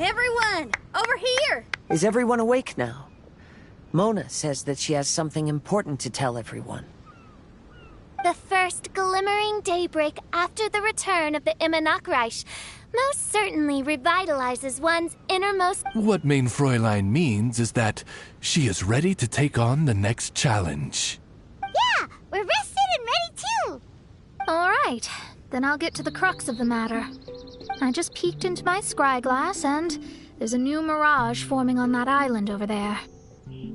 Everyone, over here! Is everyone awake now? Mona says that she has something important to tell everyone. The first glimmering daybreak after the return of the Immanakreich most certainly revitalizes one's innermost... What Main Fräulein means is that she is ready to take on the next challenge. Yeah, we're rested and ready too! Alright, then I'll get to the crux of the matter. I just peeked into my scry glass and there's a new mirage forming on that island over there.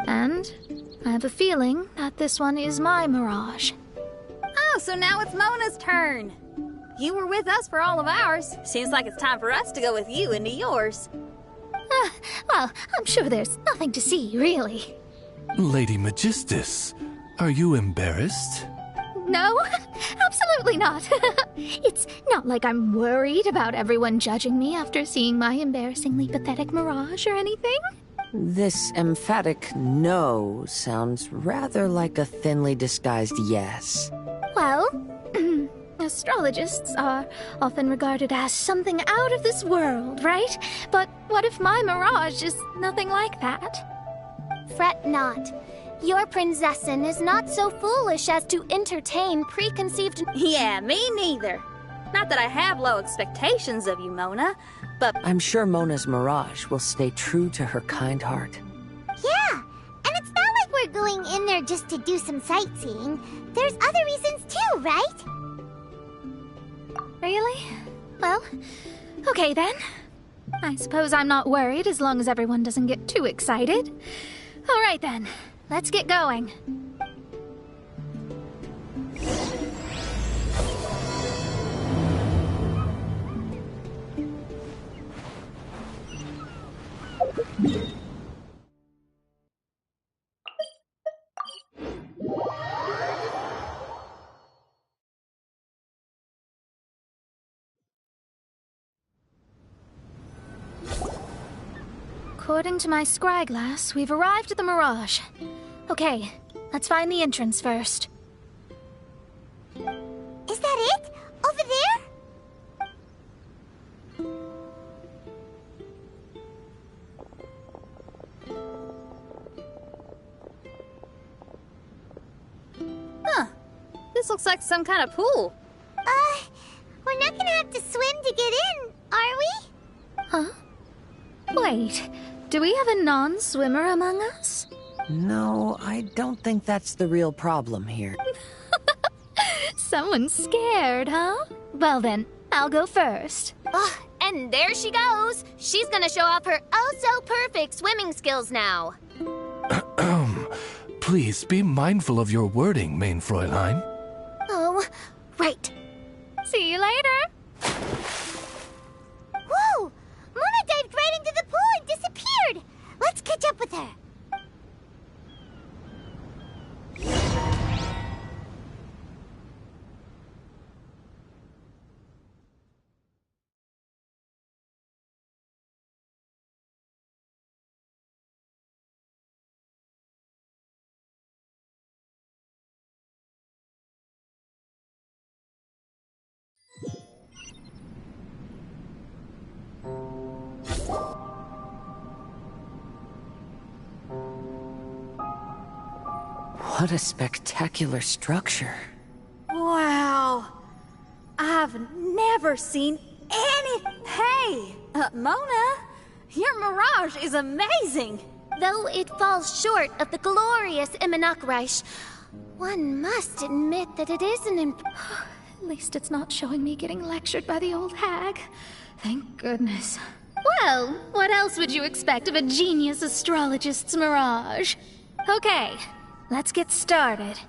And I have a feeling that this one is my mirage. Oh, so now it's Mona's turn. You were with us for all of ours. Seems like it's time for us to go with you into yours. Well, I'm sure there's nothing to see, really. Lady Magistus, are you embarrassed? No, absolutely not. It's not like I'm worried about everyone judging me after seeing my embarrassingly pathetic mirage or anything. This emphatic no sounds rather like a thinly disguised yes. Well, astrologists are often regarded as something out of this world, right? But what if my mirage is nothing like that? Fret not. Your Prinzessin is not so foolish as to entertain preconceived... Yeah, me neither. Not that I have low expectations of you, Mona, but... I'm sure Mona's mirage will stay true to her kind heart. Yeah, and it's not like we're going in there just to do some sightseeing. There's other reasons too, right? Really? Well, okay then. I suppose I'm not worried as long as everyone doesn't get too excited. All right then, let's get going. According to my scry glass, we've arrived at the Mirage. Okay, let's find the entrance first. Is that it? Over there? Huh. This looks like some kind of pool. We're not gonna have to swim to get in, are we? Huh? Wait, do we have a non-swimmer among us? No, I don't think that's the real problem here. Someone's scared, huh? Well then, I'll go first. And there she goes. She's gonna show off her oh-so-perfect swimming skills now. Please be mindful of your wording, Main Fräulein. Oh, right. See you later. Whoa! Mona dived right into the pool and disappeared! Let's catch up with her. What a spectacular structure. Wow. I've never seen any... Hey, Mona, your mirage is amazing. Though it falls short of the glorious Immonakreich, one must admit that it is an At least it's not showing me getting lectured by the old hag. Thank goodness. Well, what else would you expect of a genius astrologist's mirage? Okay, let's get started.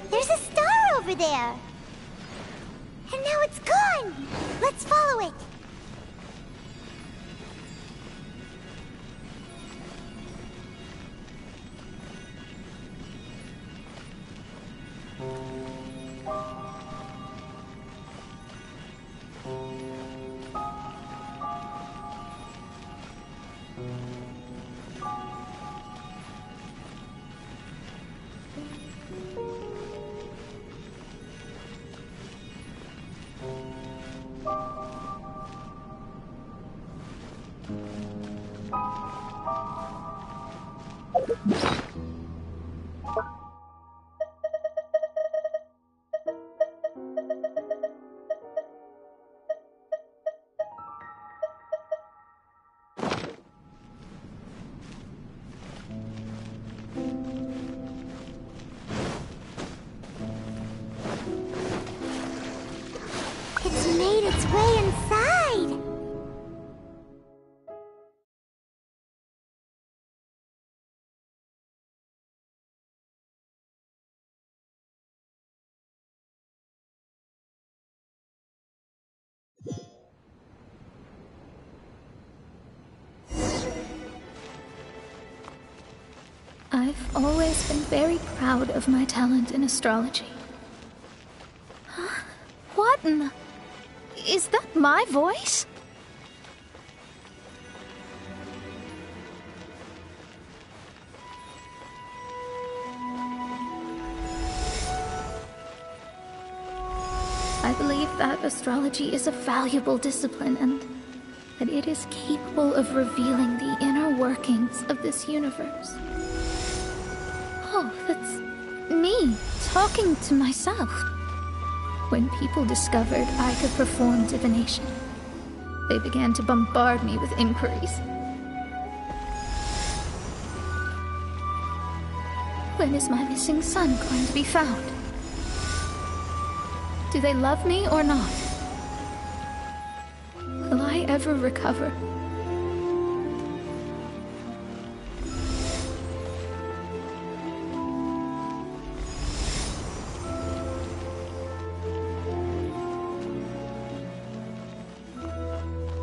There's a star over there. And now it's gone. Let's follow it. It's made its way inside. I've always been very proud of my talent in astrology. Huh? What in the... Is that my voice? I believe that astrology is a valuable discipline and that it is capable of revealing the inner workings of this universe. Oh, that's me talking to myself. When people discovered I could perform divination, they began to bombard me with inquiries. When is my missing son going to be found? Do they love me or not? Will I ever recover?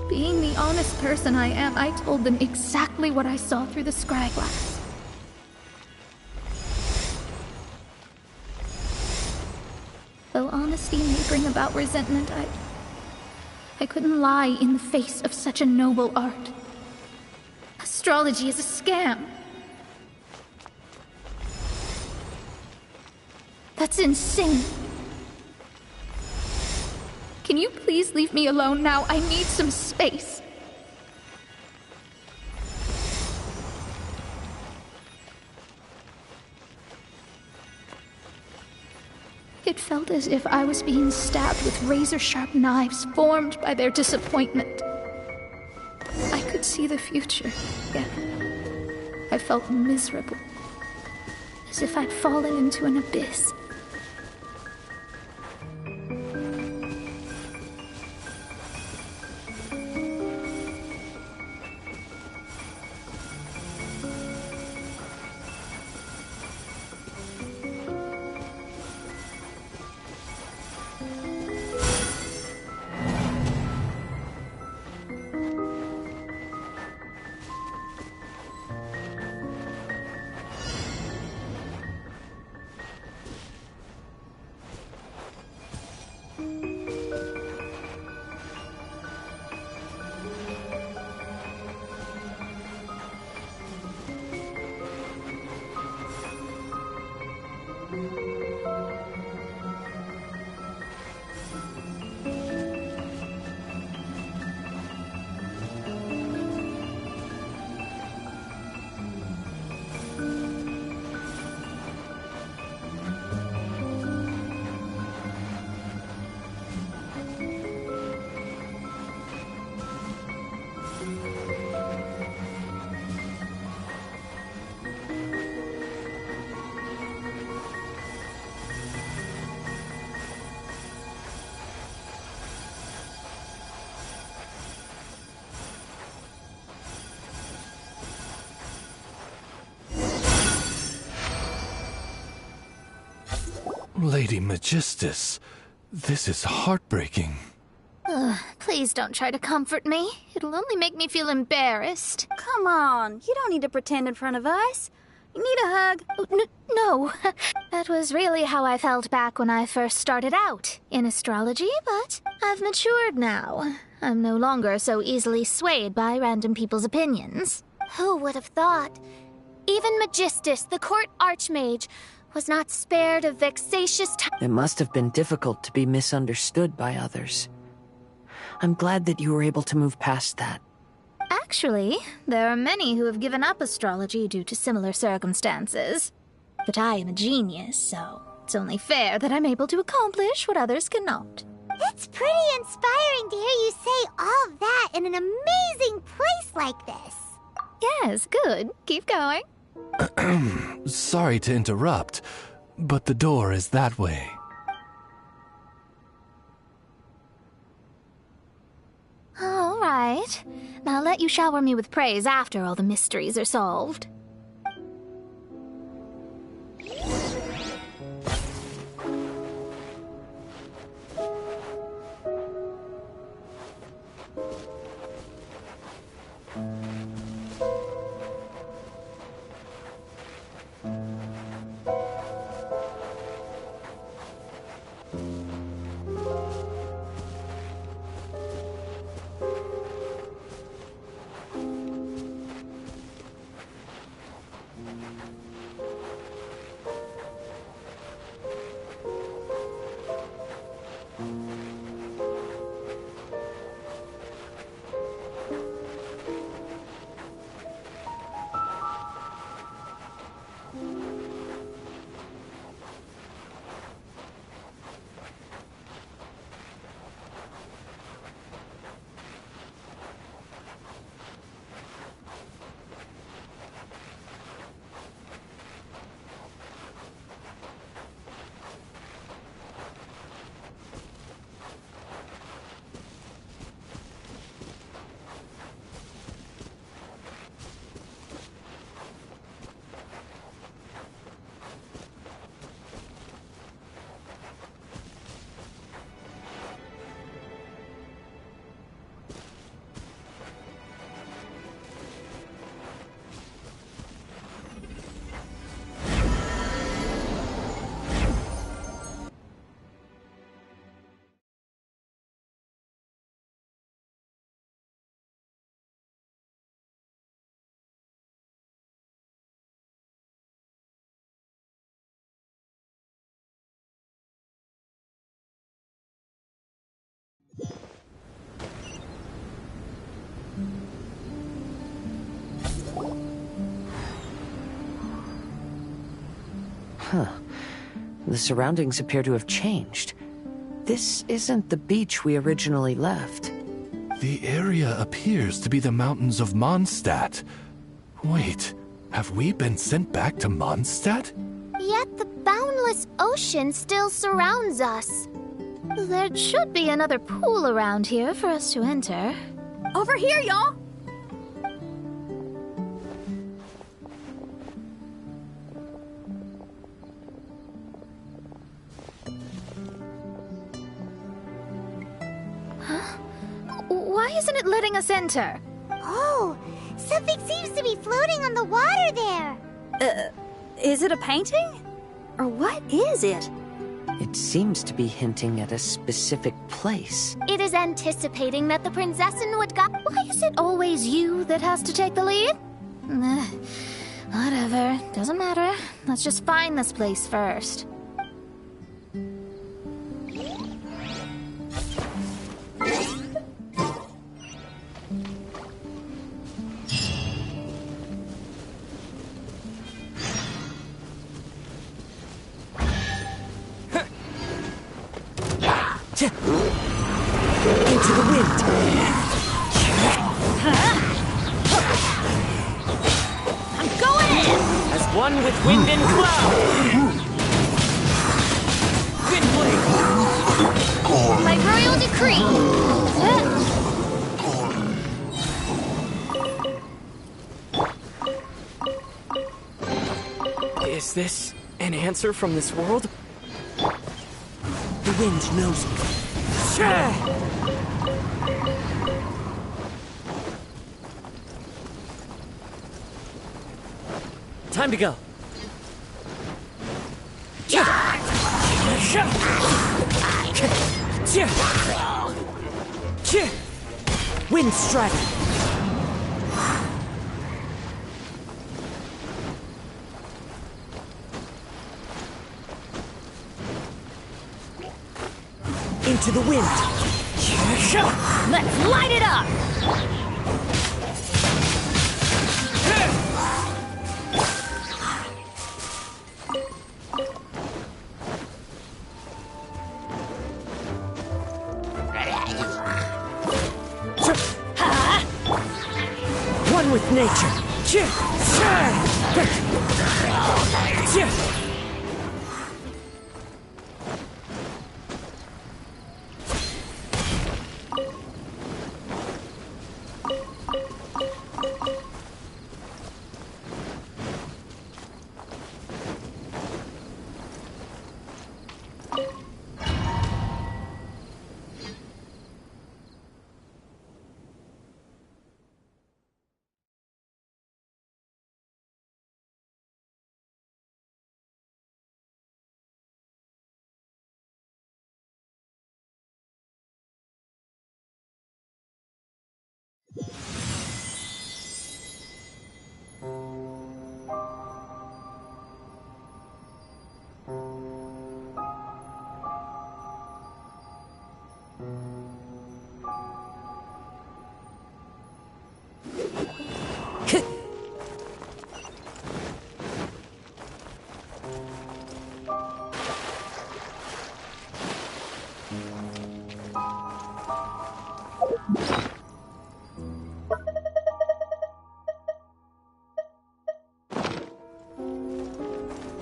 Being the honest person I am, I told them exactly what I saw through the scry glass. Though honesty may bring about resentment, I couldn't lie in the face of such a noble art. Astrology is a scam. That's insane. Can you please leave me alone now? I need some space. It felt as if I was being stabbed with razor-sharp knives formed by their disappointment. I could see the future, yet I felt miserable, as if I'd fallen into an abyss. Lady Magistus, this is heartbreaking. Please don't try to comfort me. It'll only make me feel embarrassed. Come on, you don't need to pretend in front of us. You need a hug. No, that was really how I felt back when I first started out in astrology, but I've matured now. I'm no longer so easily swayed by random people's opinions. Who would have thought? Even Magistus, the court archmage, was not spared of vexatious time. It must have been difficult to be misunderstood by others. I'm glad that you were able to move past that. Actually, there are many who have given up astrology due to similar circumstances. But I am a genius, so it's only fair that I'm able to accomplish what others cannot. It's pretty inspiring to hear you say all that in an amazing place like this. Yes, good. Keep going. Sorry to interrupt, but the door is that way. All right. Now let you shower me with praise after all the mysteries are solved. The surroundings appear to have changed. This isn't the beach we originally left. The area appears to be the mountains of Mondstadt. Wait, have we been sent back to Mondstadt? Yet the boundless ocean still surrounds us. There should be another pool around here for us to enter. Over here, y'all. Why isn't it letting us enter? Oh, something seems to be floating on the water there. Is it a painting? Or what is it? It seems to be hinting at a specific place. It is anticipating that the prinzessin would go. Why is it always you that has to take the lead? Whatever, doesn't matter. Let's just find this place first. Into the wind! I'm going in! As one with wind and cloud! Wind blade! By royal decree! Is this an answer from this world? wind knows me. Time to go. Wind strategy. Into the wind. Let's light it up! One with nature.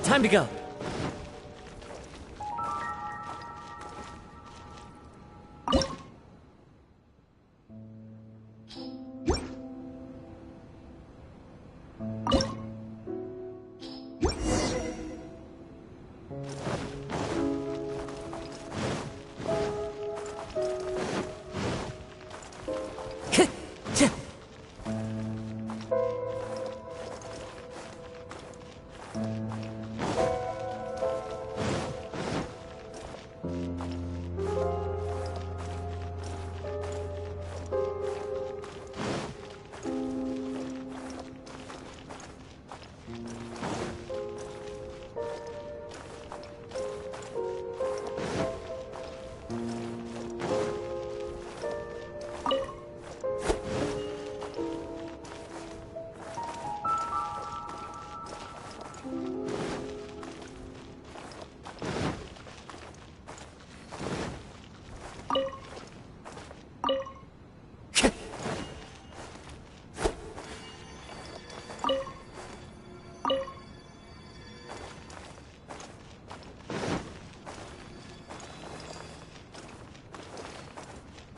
Time to go.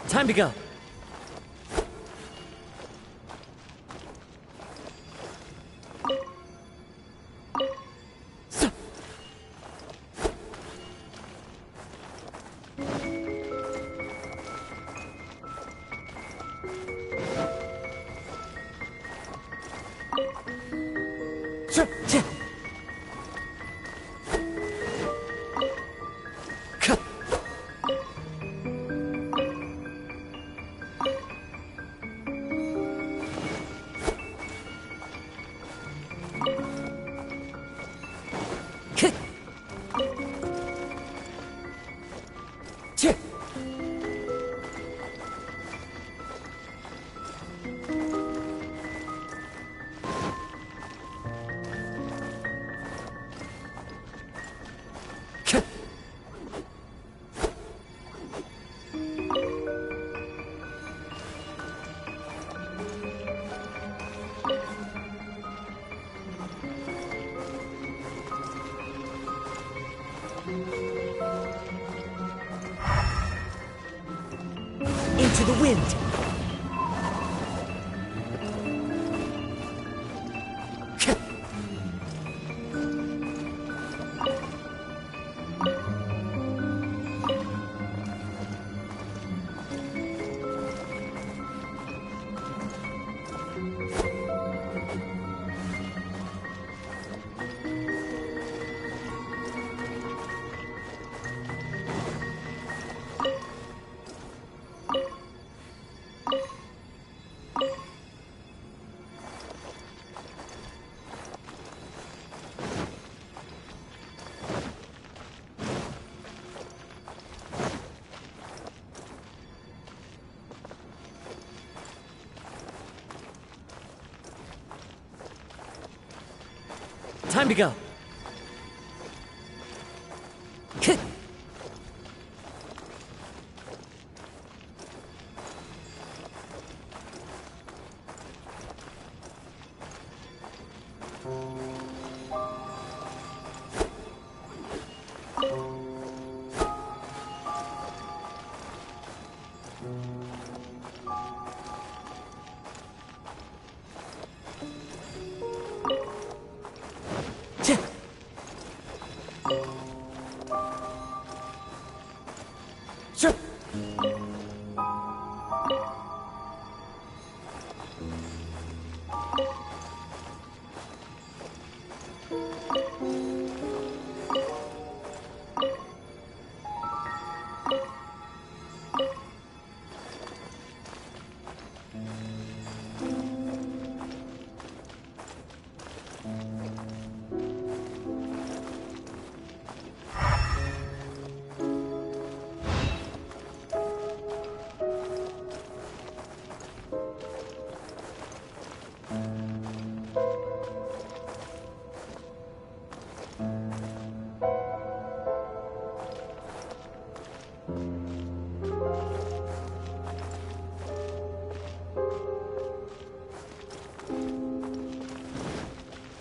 Time to go. Into the wind. Time to go. Sure.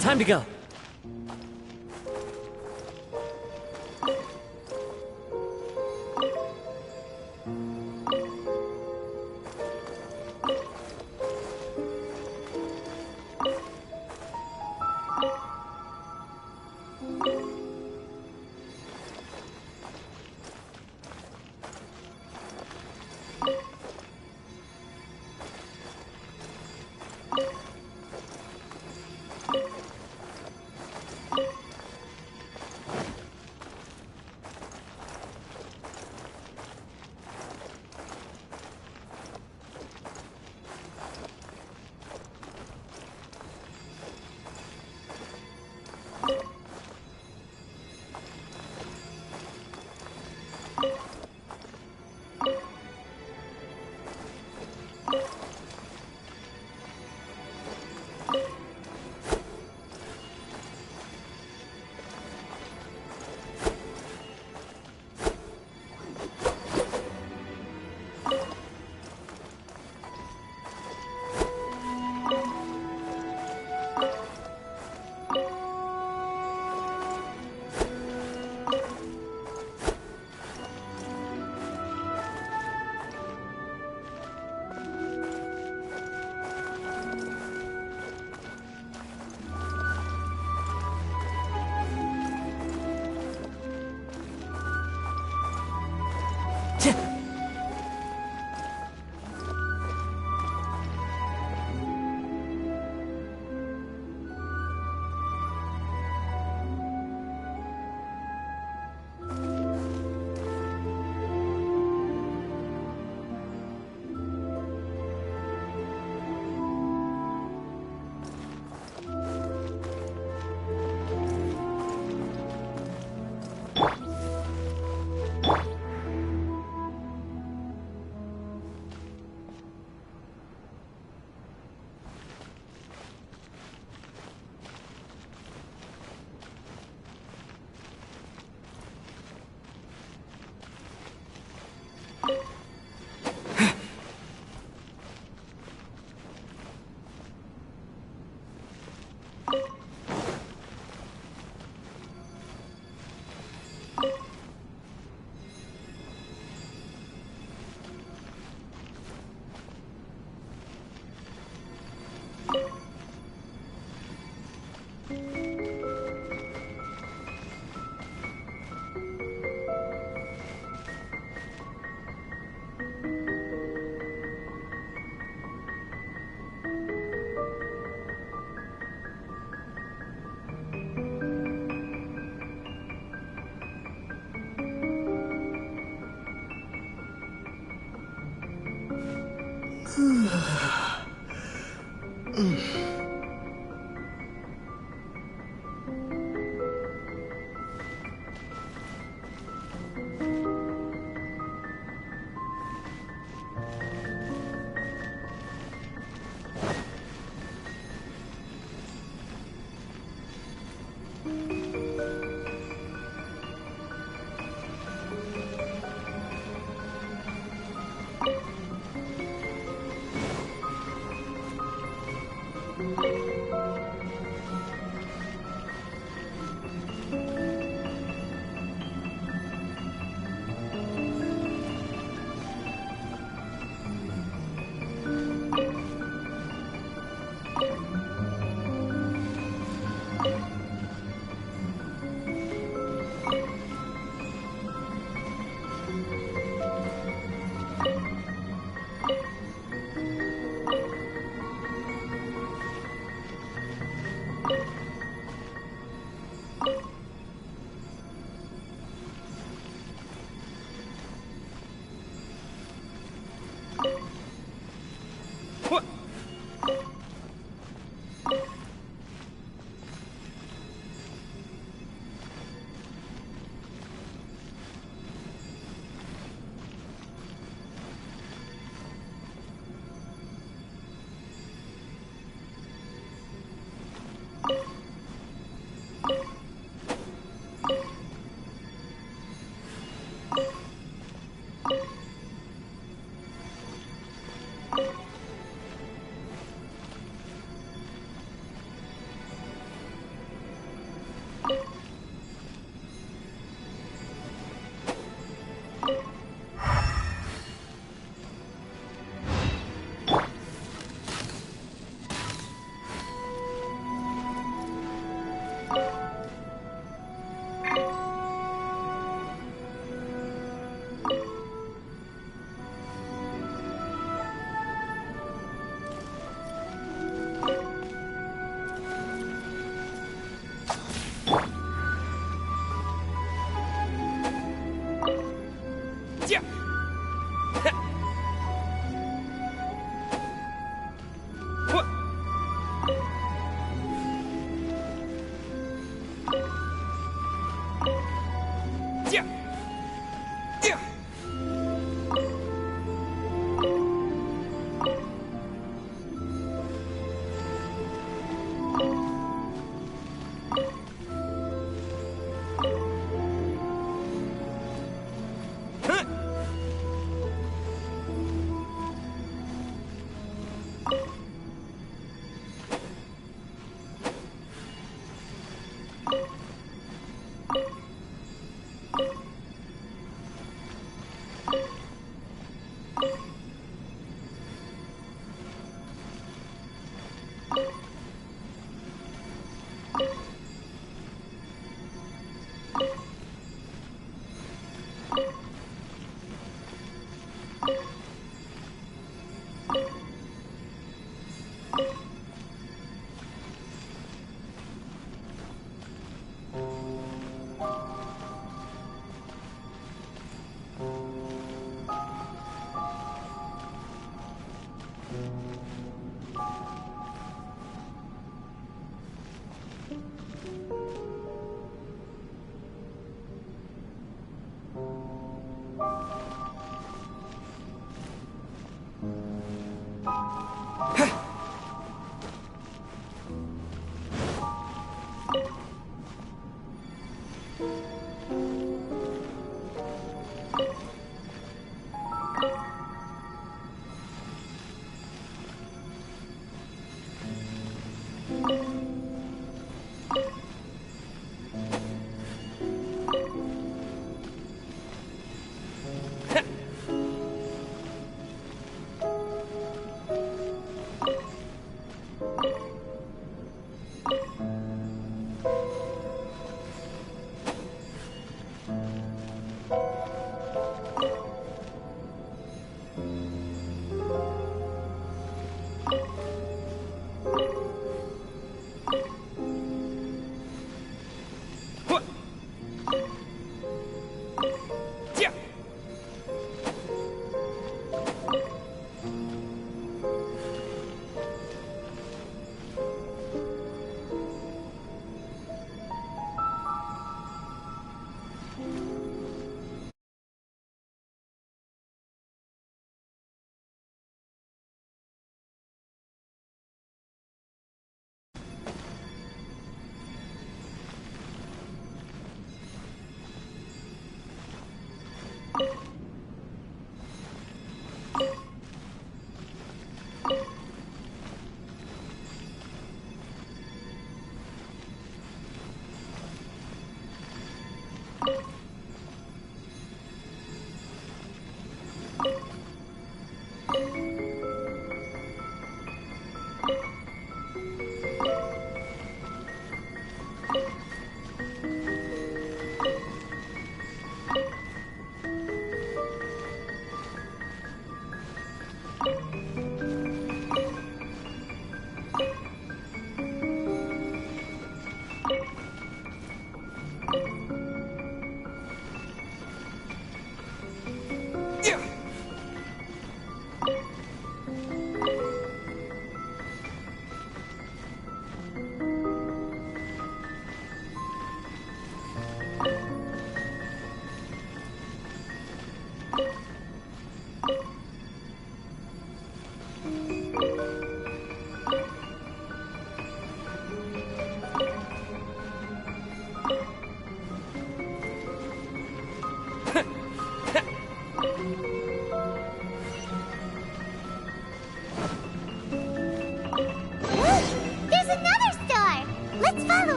Time to go.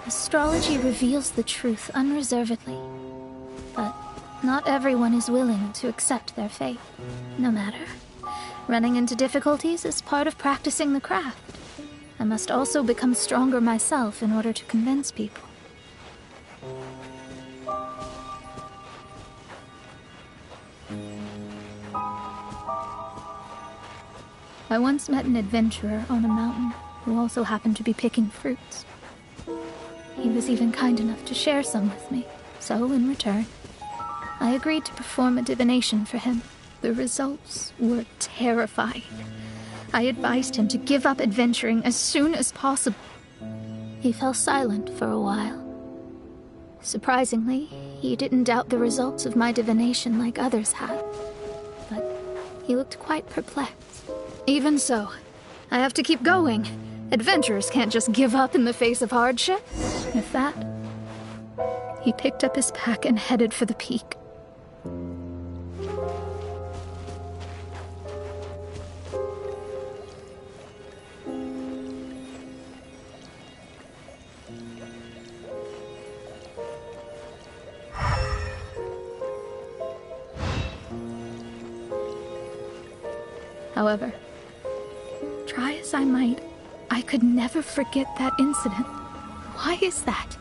Astrology reveals the truth unreservedly, but not everyone is willing to accept their fate. No matter. Running into difficulties is part of practicing the craft. I must also become stronger myself in order to convince people. I once met an adventurer on a mountain who also happened to be picking fruits. He was even kind enough to share some with me, so in return, I agreed to perform a divination for him. The results were terrifying. I advised him to give up adventuring as soon as possible. He fell silent for a while. Surprisingly, he didn't doubt the results of my divination like others had, but he looked quite perplexed. Even so, I have to keep going. Adventurers can't just give up in the face of hardship. With that, he picked up his pack and headed for the peak. However, try as I might, I could never forget that incident. Why is that?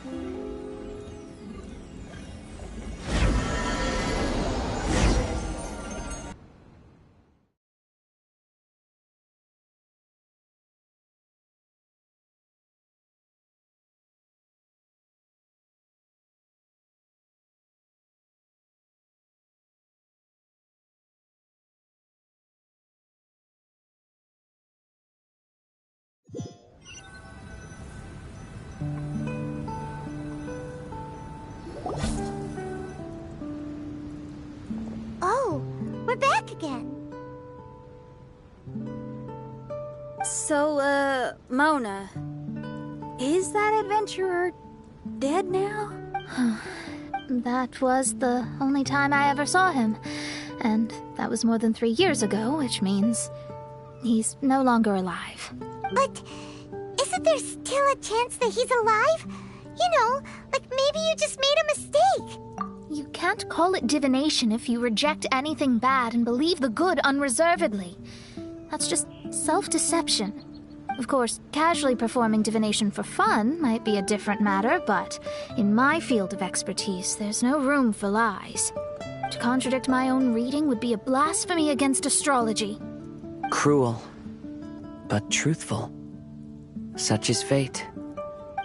Oh, we're back again. So, Mona, is that adventurer dead now? That was the only time I ever saw him, and that was more than 3 years ago, which means he's no longer alive. But isn't there still a chance that he's alive? You know, like maybe you just made a mistake. You can't call it divination if you reject anything bad and believe the good unreservedly. That's just self-deception. Of course, casually performing divination for fun might be a different matter, but in my field of expertise, there's no room for lies. To contradict my own reading would be a blasphemy against astrology. Cruel, but truthful. Such is fate.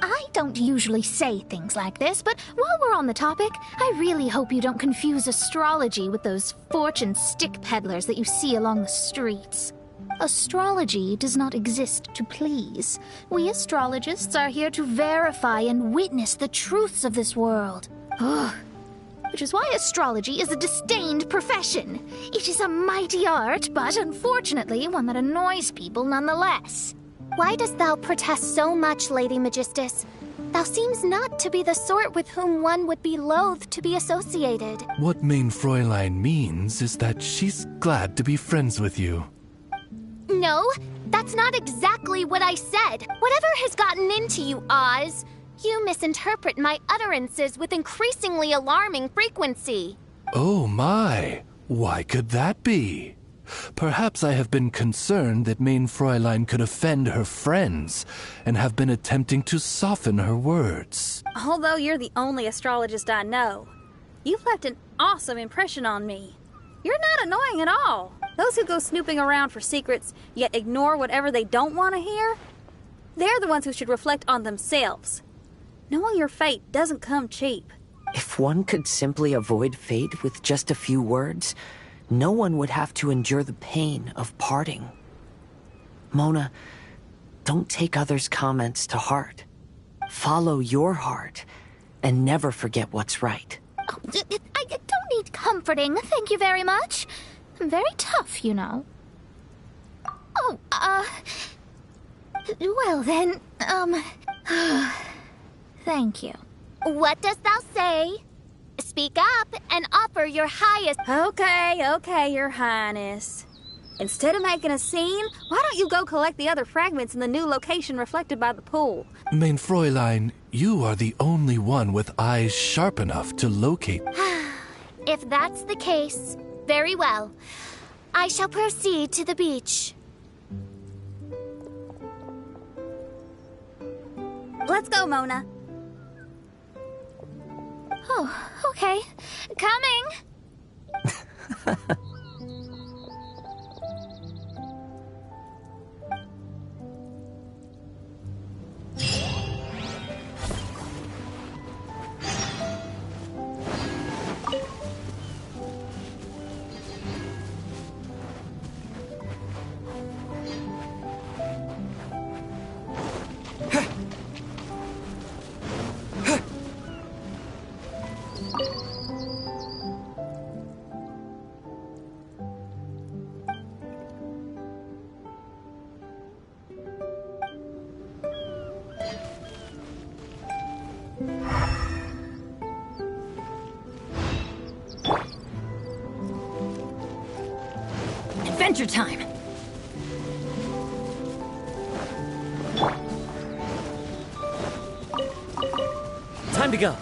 I don't usually say things like this, but while we're on the topic, I really hope you don't confuse astrology with those fortune stick peddlers that you see along the streets. Astrology does not exist to please. We astrologists are here to verify and witness the truths of this world. Ugh. Which is why astrology is a disdained profession. It is a mighty art, but unfortunately one that annoys people nonetheless. Why dost thou protest so much, Lady Magistus? Thou seems not to be the sort with whom one would be loath to be associated. What Main Fräulein means is that she's glad to be friends with you. No, that's not exactly what I said. Whatever has gotten into you, Oz, you misinterpret my utterances with increasingly alarming frequency. Oh my, why could that be? Perhaps I have been concerned that Main Fräulein could offend her friends and have been attempting to soften her words. Although you're the only astrologist I know, you've left an awesome impression on me. You're not annoying at all. Those who go snooping around for secrets, yet ignore whatever they don't want to hear, they're the ones who should reflect on themselves. Knowing your fate doesn't come cheap. If one could simply avoid fate with just a few words, no one would have to endure the pain of parting. Mona, don't take others' comments to heart. Follow your heart and never forget what's right. Oh, I don't need comforting, thank you very much. I'm very tough, you know. Oh, well then, thank you. What dost thou say? Speak up and offer your highest... Okay, Your Highness. Instead of making a scene, why don't you go collect the other fragments in the new location reflected by the pool? Main Fräulein, You are the only one with eyes sharp enough to locate. If that's the case, very well. I shall proceed to the beach. Let's go, Mona. Oh, okay. Coming! Adventure time! Time to go.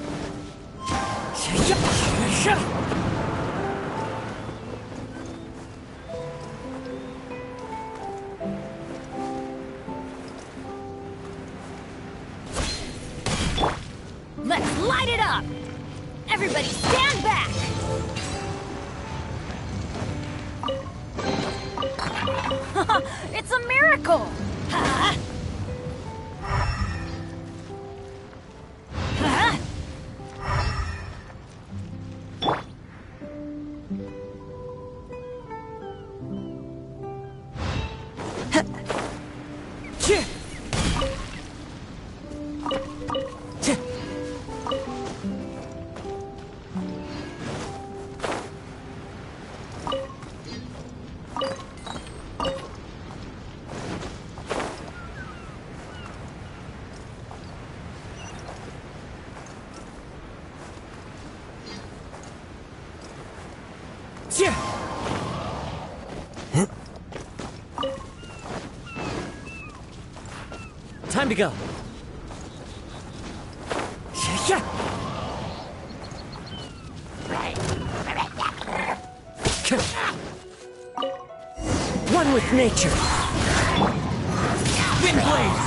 Let's light it up! Everybody stand back! It's a miracle! Huh? Huh? Time to go. One with nature. Wind blade.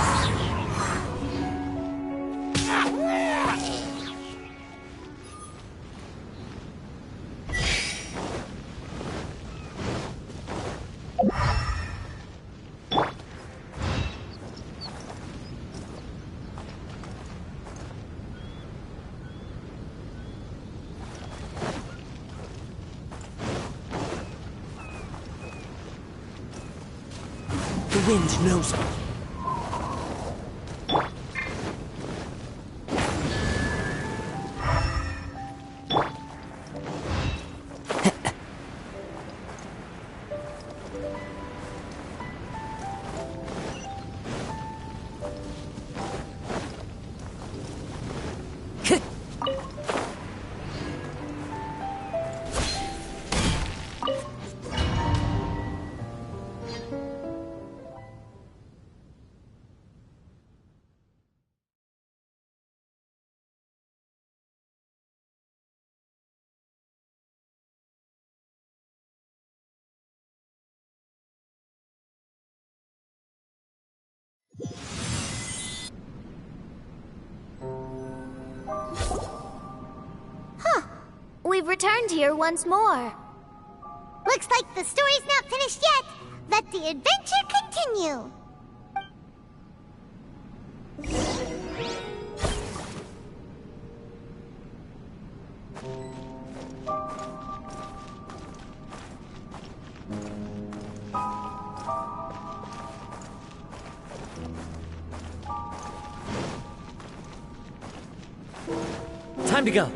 The wind knows me. We've returned here once more. Looks like the story's not finished yet. Let the adventure continue. Time to go.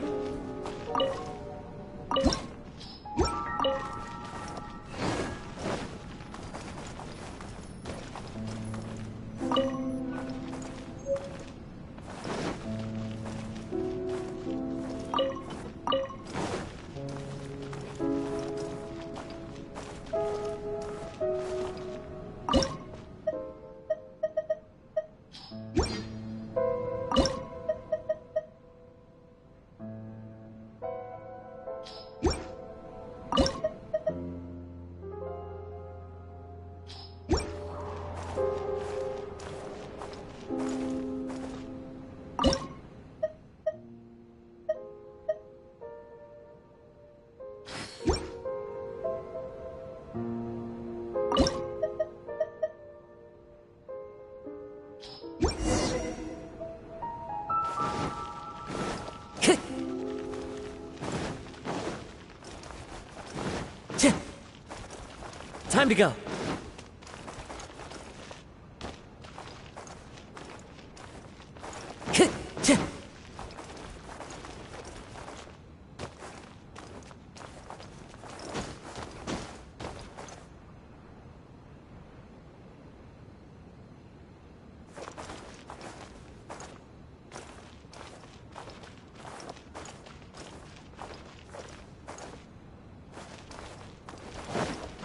Time to go.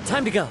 Time to go.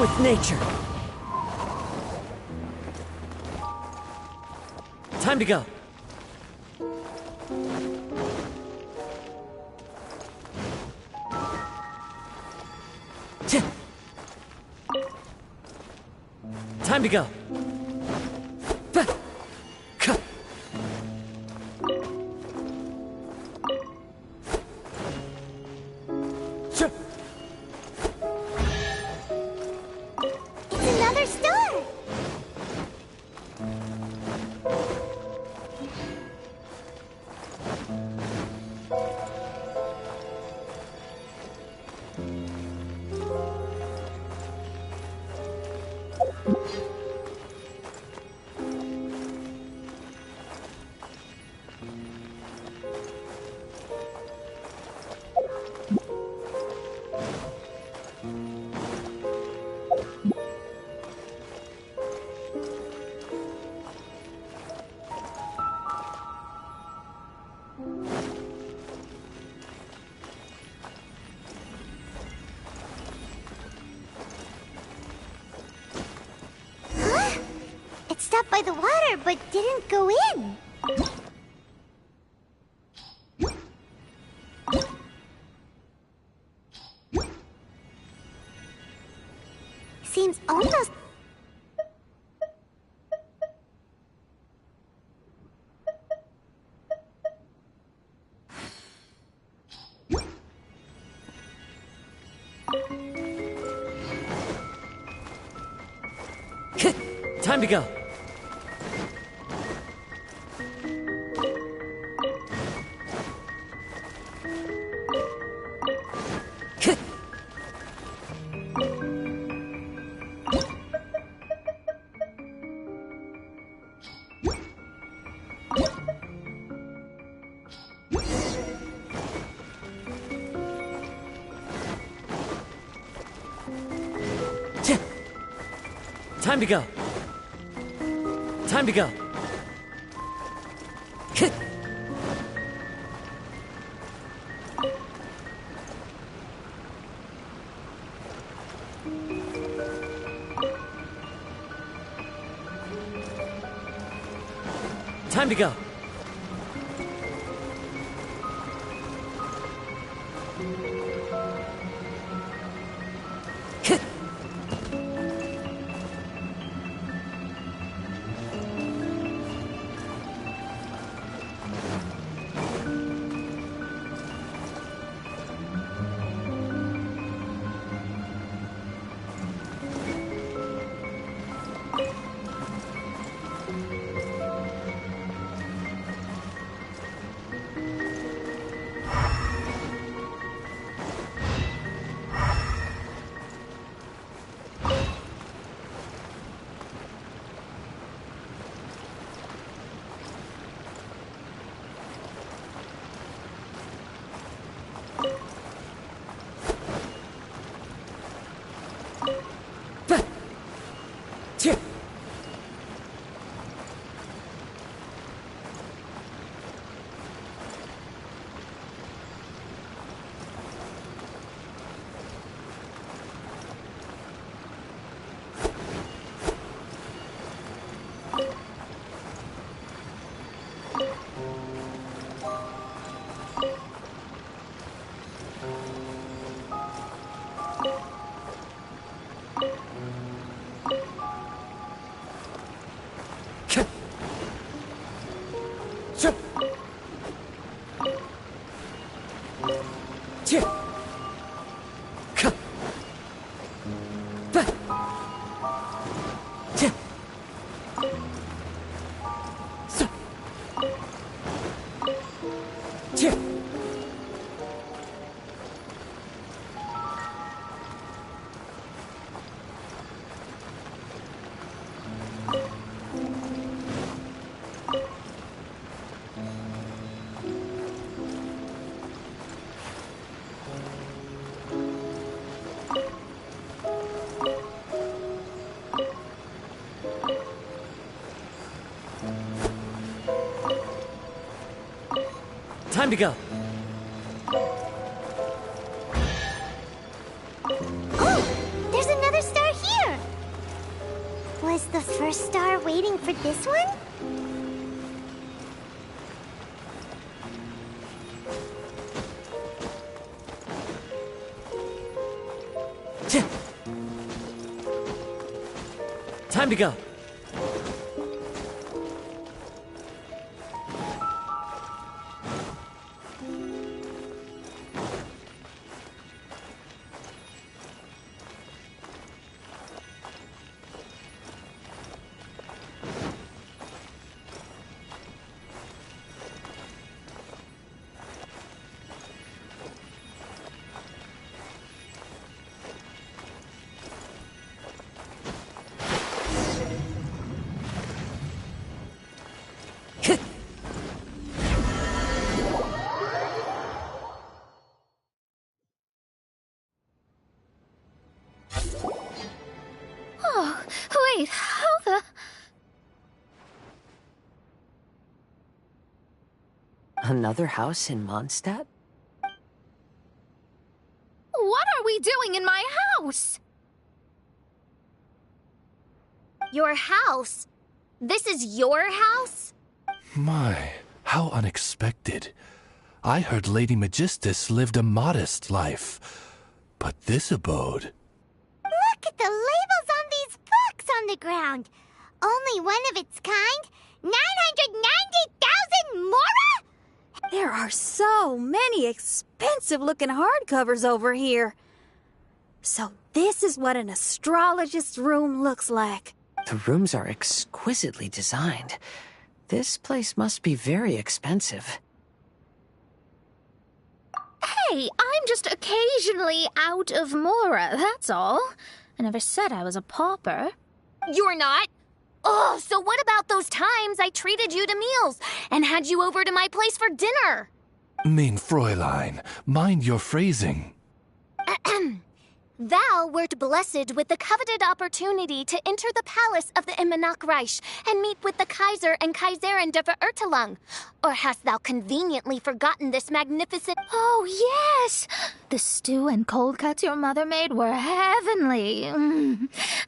with nature. Time to go. Time to go. It's another star! Huh? It stopped by the water, but didn't go in. Seems almost... Time to go. Time to go. Time to go. Time to go. Time to go. Oh, there's another star here! Was the first star waiting for this one? Time to go. Oh, wait, how the... Another house in Mondstadt? What are we doing in my house? Your house? This is your house? My, how unexpected. I heard Lady Magistus lived a modest life, but this abode... Look at the labels on these books on the ground. Only one of its kind? 990,000 mora? There are so many expensive-looking hardcovers over here. So this is what an astrologist's room looks like. The rooms are exquisitely designed. This place must be very expensive. Hey, I'm just occasionally out of mora, that's all. I never said I was a pauper. You're not? Oh, so what about those times I treated you to meals and had you over to my place for dinner? Mein Fräulein, mind your phrasing. Thou wert blessed with the coveted opportunity to enter the palace of the Immenachreich and meet with the Kaiser and Kaiserin der Verurteilung. Or hast thou conveniently forgotten this magnificent... Oh, yes! The stew and cold cuts your mother made were heavenly.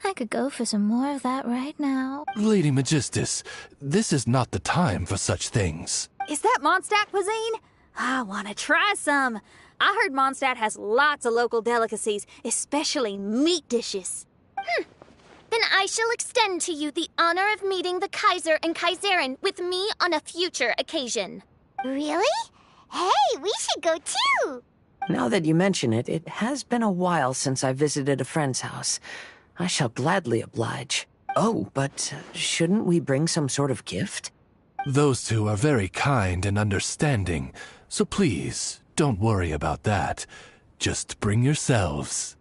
I could go for some more of that right now. Lady Magistus, this is not the time for such things. Is that Mondstadt cuisine? I want to try some. I heard Mondstadt has lots of local delicacies, especially meat dishes. Then I shall extend to you the honor of meeting the Kaiser and Kaiserin with me on a future occasion. Really? Hey, we should go too! Now that you mention it, it has been a while since I visited a friend's house. I shall gladly oblige. Oh, but shouldn't we bring some sort of gift? Those two are very kind and understanding, so please, don't worry about that. Just bring yourselves.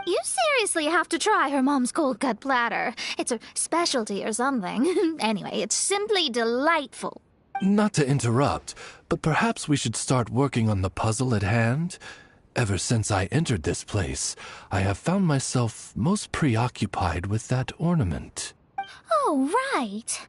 You seriously have to try her mom's cold cut platter. It's her specialty or something. Anyway, it's simply delightful. Not to interrupt, but perhaps we should start working on the puzzle at hand? Ever since I entered this place, I have found myself most preoccupied with that ornament. Oh, right.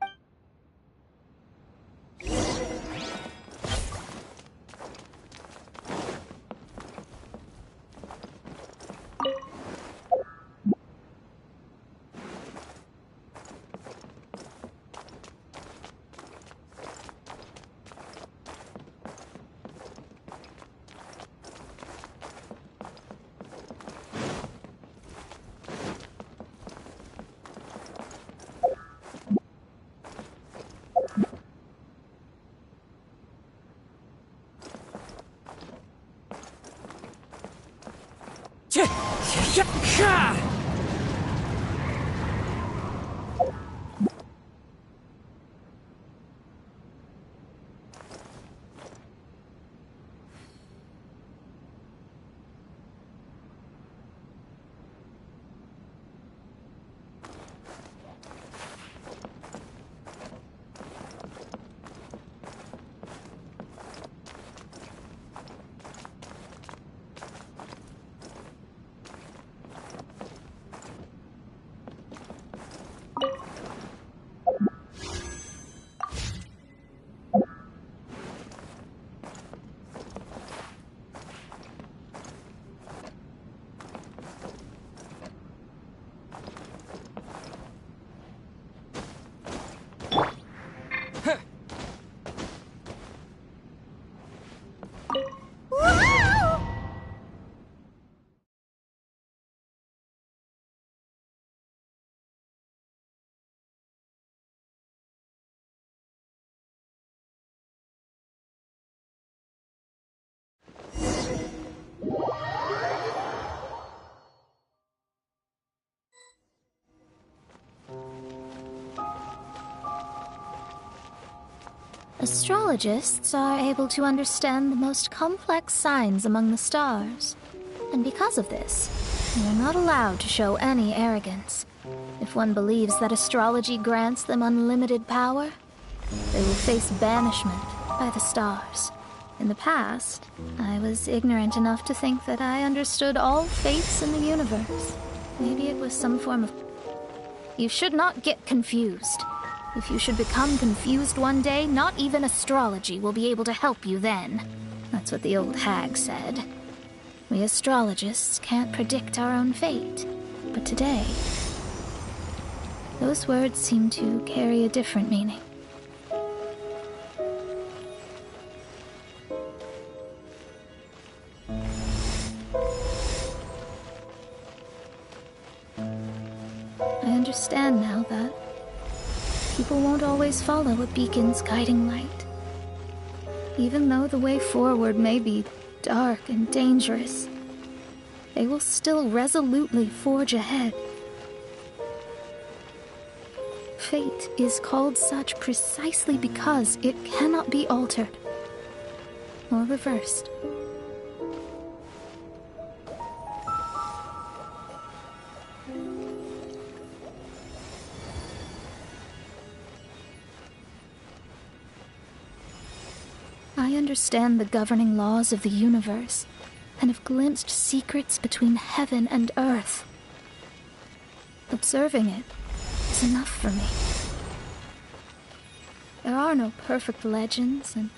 Astrologists are able to understand the most complex signs among the stars. And because of this, they are not allowed to show any arrogance. If one believes that astrology grants them unlimited power, they will face banishment by the stars. In the past, I was ignorant enough to think that I understood all fates in the universe. Maybe it was some form of... You should not get confused. If you should become confused one day, not even astrology will be able to help you then. That's what the old hag said. We astrologists can't predict our own fate. But today, those words seem to carry a different meaning. I understand now that people won't always follow a beacon's guiding light. Even though the way forward may be dark and dangerous, they will still resolutely forge ahead. Fate is called such precisely because it cannot be altered or reversed. I understand the governing laws of the universe, and have glimpsed secrets between heaven and earth. Observing it is enough for me. There are no perfect legends, and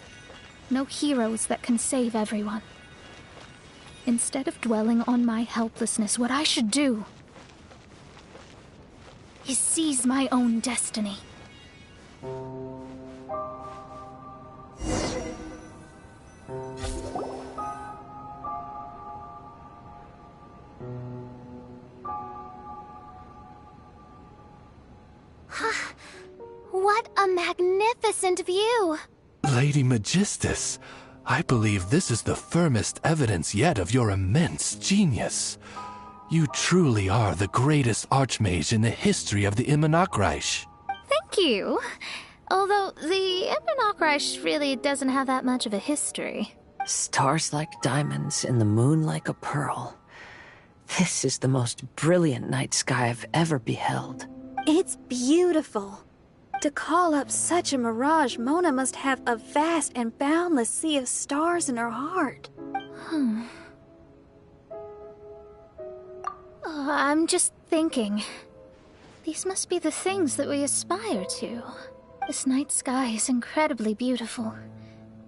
no heroes that can save everyone. Instead of dwelling on my helplessness, what I should do is seize my own destiny. What a magnificent view! Lady Magistus, I believe this is the firmest evidence yet of your immense genius. You truly are the greatest archmage in the history of the Immonakreich. Thank you. Although the Immonakreich really doesn't have that much of a history. Stars like diamonds and the moon like a pearl. This is the most brilliant night sky I've ever beheld. It's beautiful. To call up such a mirage, Mona must have a vast and boundless sea of stars in her heart. I'm just thinking. These must be the things that we aspire to. This night sky is incredibly beautiful.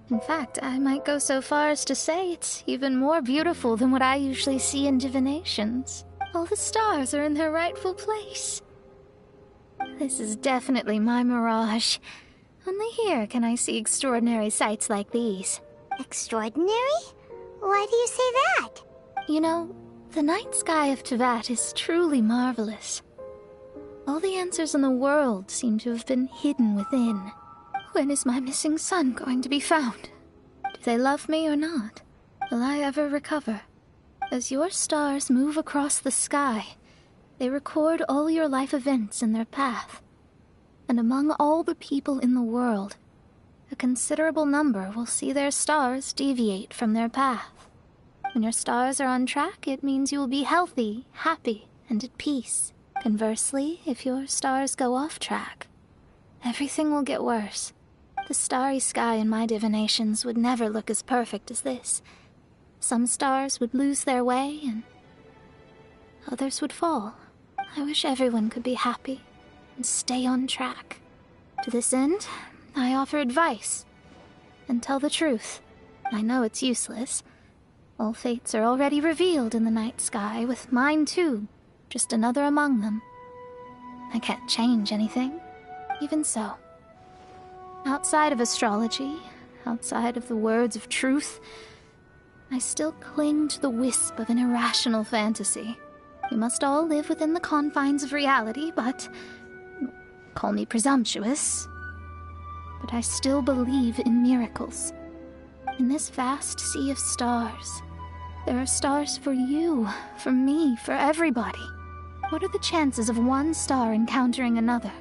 In fact, I might go so far as to say it's even more beautiful than what I usually see in divinations. All the stars are in their rightful place. This is definitely my mirage. Only here can I see extraordinary sights like these. Extraordinary? Why do you say that? You know, the night sky of Tevat is truly marvelous. All the answers in the world seem to have been hidden within. When is my missing son going to be found? Do they love me or not? Will I ever recover? As your stars move across the sky, they record all your life events in their path. And among all the people in the world, a considerable number will see their stars deviate from their path. When your stars are on track, it means you will be healthy, happy, and at peace. Conversely, if your stars go off track, everything will get worse. The starry sky in my divinations would never look as perfect as this. Some stars would lose their way, and others would fall. I wish everyone could be happy and stay on track. To this end, I offer advice and tell the truth. I know it's useless. All fates are already revealed in the night sky, with mine too, just another among them. I can't change anything. Even so, outside of astrology, outside of the words of truth, I still cling to the wisp of an irrational fantasy. We must all live within the confines of reality, but... call me presumptuous. But I still believe in miracles. In this vast sea of stars, there are stars for you, for me, for everybody. What are the chances of one star encountering another?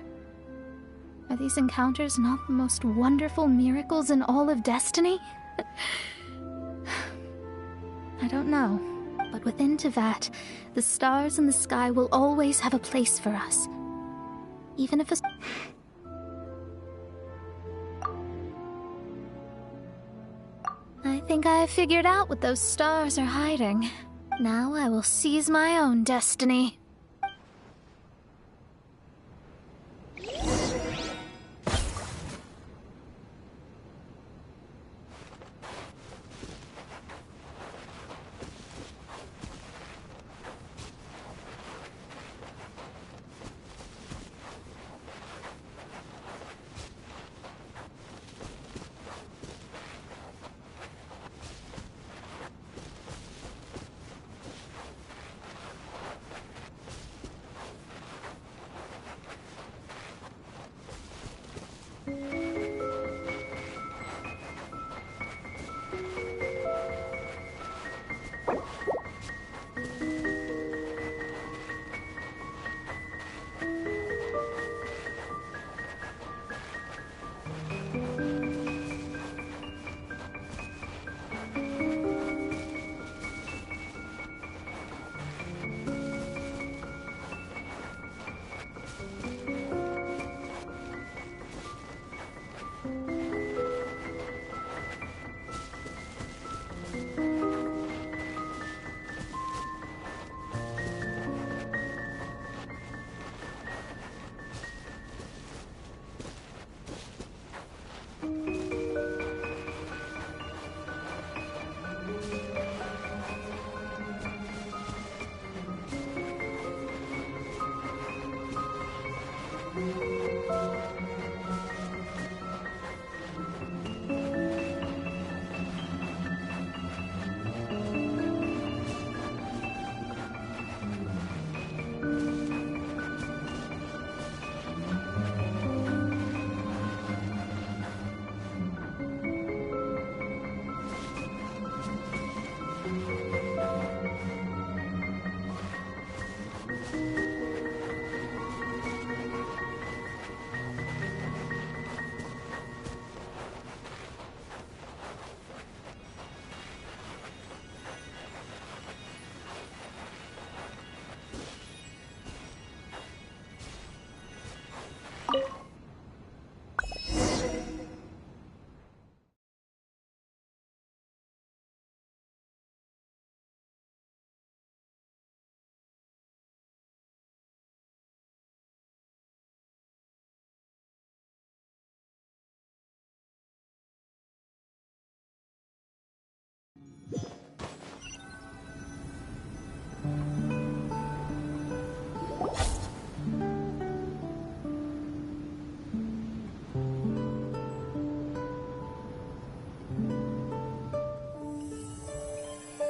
Are these encounters not the most wonderful miracles in all of destiny? I don't know, but within Tevat, the stars in the sky will always have a place for us. Even if I think I have figured out what those stars are hiding. Now I will seize my own destiny.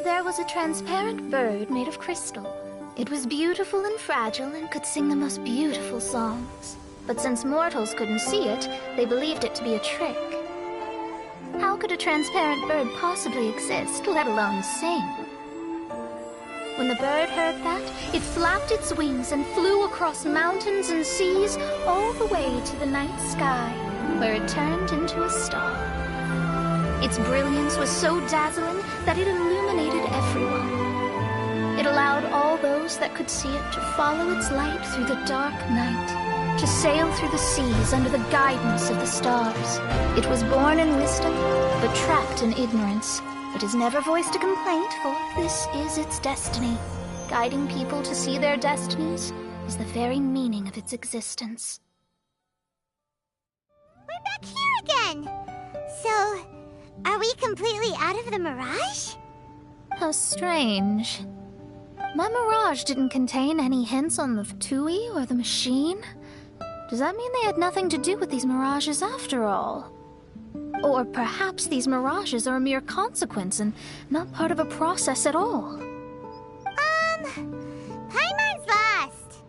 There was a transparent bird made of crystal. It was beautiful and fragile and could sing the most beautiful songs. But since mortals couldn't see it, they believed it to be a trick. How could a transparent bird possibly exist, let alone sing? When the bird heard that, it flapped its wings and flew across mountains and seas all the way to the night sky, where it turned into a star. Its brilliance was so dazzling that it illuminated everyone. It allowed all those that could see it to follow its light through the dark night, to sail through the seas under the guidance of the stars. It was born in wisdom, but trapped in ignorance. It has never voiced a complaint, for this is its destiny. Guiding people to see their destinies is the very meaning of its existence. We're back here again! So, are we completely out of the mirage? How strange. My mirage didn't contain any hints on the Tui or the machine. Does that mean they had nothing to do with these mirages after all? Or perhaps these mirages are a mere consequence and not part of a process at all. Paimon's lost.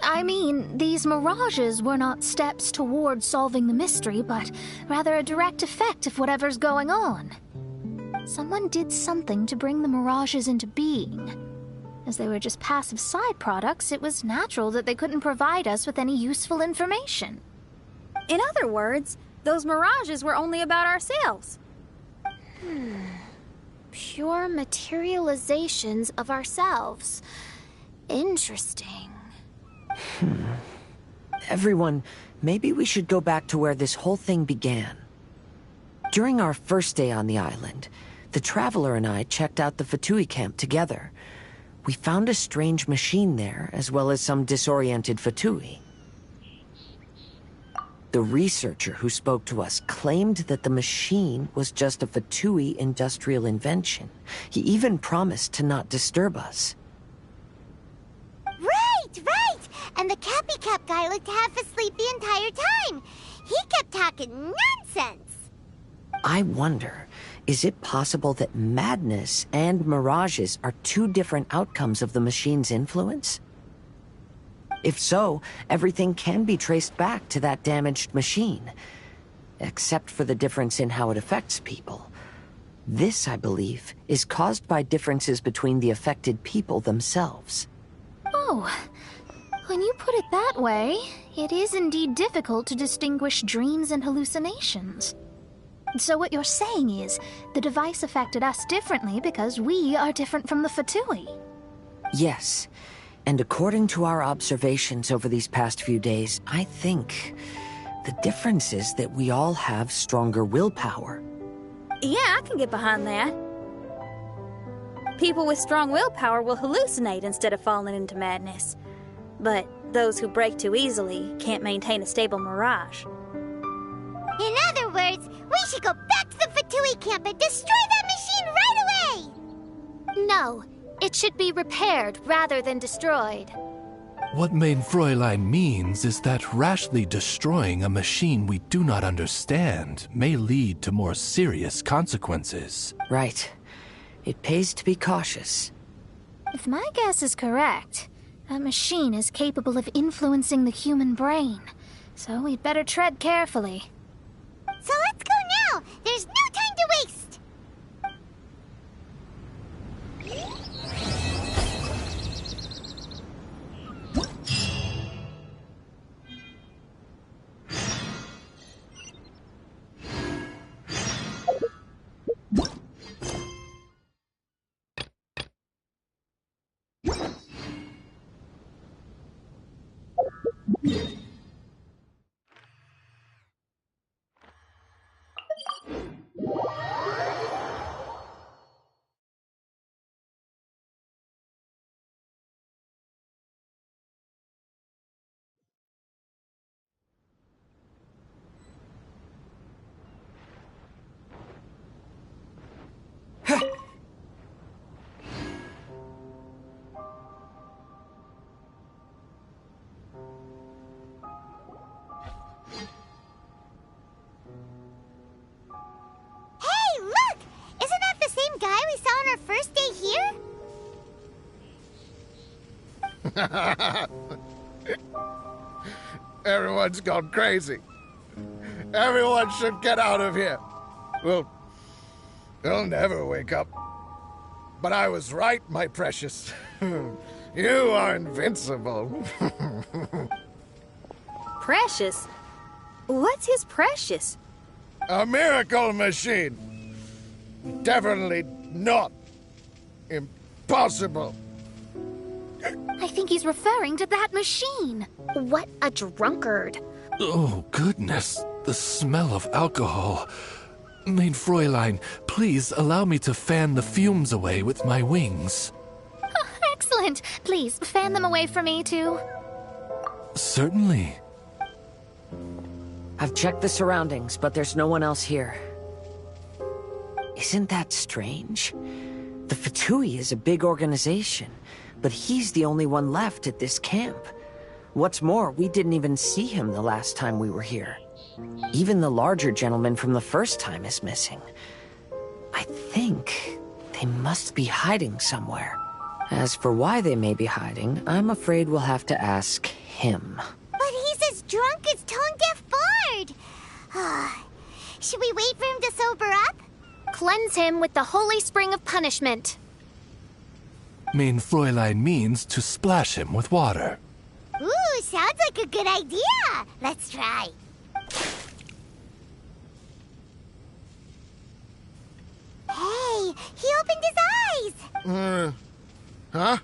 I mean, these mirages were not steps towards solving the mystery, but rather a direct effect of whatever's going on. Someone did something to bring the mirages into being. As they were just passive side products, it was natural that they couldn't provide us with any useful information. In other words, those mirages were only about ourselves. Pure materializations of ourselves. Interesting. Everyone, maybe we should go back to where this whole thing began. During our first day on the island, the Traveler and I checked out the Fatui camp together. We found a strange machine there, as well as some disoriented Fatui. The researcher who spoke to us claimed that the machine was just a Fatui industrial invention. He even promised to not disturb us. Right! And the Cappy Cap guy looked half asleep the entire time. He kept talking nonsense. I wonder, is it possible that madness and mirages are two different outcomes of the machine's influence? If so, everything can be traced back to that damaged machine, except for the difference in how it affects people. This, I believe, is caused by differences between the affected people themselves. Oh, when you put it that way, it is indeed difficult to distinguish dreams and hallucinations. So what you're saying is, the device affected us differently because we are different from the Fatui. Yes, and according to our observations over these past few days, I think the difference is that we all have stronger willpower. Yeah, I can get behind that. People with strong willpower will hallucinate instead of falling into madness. But those who break too easily can't maintain a stable mirage. In other words, we should go back to the Fatui camp and destroy that machine right away! No, it should be repaired rather than destroyed. What Main Fräulein means is that rashly destroying a machine we do not understand may lead to more serious consequences. Right. It pays to be cautious. If my guess is correct, that machine is capable of influencing the human brain. So we'd better tread carefully. So let's go now! There's no time to waste! Hey, look! Isn't that the same guy we saw on our first day here? Everyone's gone crazy. Everyone should get out of here. We'll never wake up. But I was right, my precious. You are invincible. Precious? What's his precious? A miracle machine. Definitely not impossible. I think he's referring to that machine. What a drunkard. Oh, goodness. The smell of alcohol. Main Fräulein, please allow me to fan the fumes away with my wings. Excellent. Please, fan them away from me, too. Certainly. I've checked the surroundings, but there's no one else here. Isn't that strange? The Fatui is a big organization, but he's the only one left at this camp. What's more, we didn't even see him the last time we were here. Even the larger gentleman from the first time is missing. I think they must be hiding somewhere. As for why they may be hiding, I'm afraid we'll have to ask him. But he's as drunk as tone-deaf Bard! Should we wait for him to sober up? Cleanse him with the holy spring of punishment. Main Fräulein means to splash him with water. Ooh, sounds like a good idea! Let's try. Hey, he opened his eyes! Huh?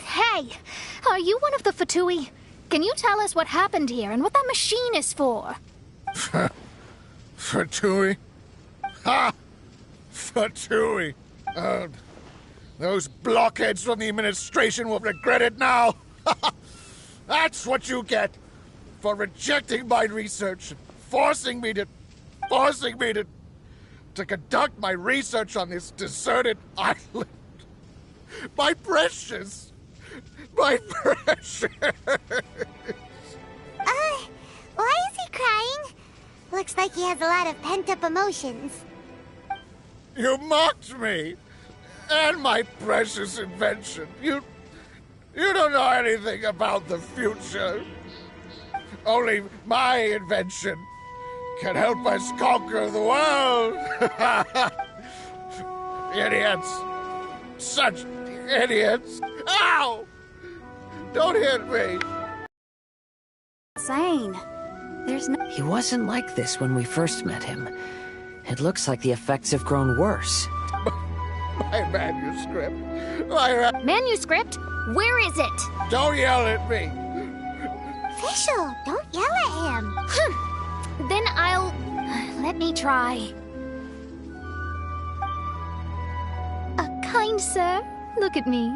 Hey, are you one of the Fatui? Can you tell us what happened here and what that machine is for? Fatui? Ha! Fatui! Those blockheads from the administration will regret it now! That's what you get for rejecting my research and forcing me to conduct my research on this deserted island. My precious! My precious! Why is he crying? Looks like he has a lot of pent-up emotions. You mocked me! And my precious invention. You don't know anything about the future. Only my invention can help us conquer the world. Idiots. Such idiots. Ow! Don't hit me. Insane. There's no... He wasn't like this when we first met him. It looks like the effects have grown worse. My manuscript. Manuscript? Where is it? Don't yell at me. Official, don't yell at him. Then I'll... Let me try. Kind sir, look at me.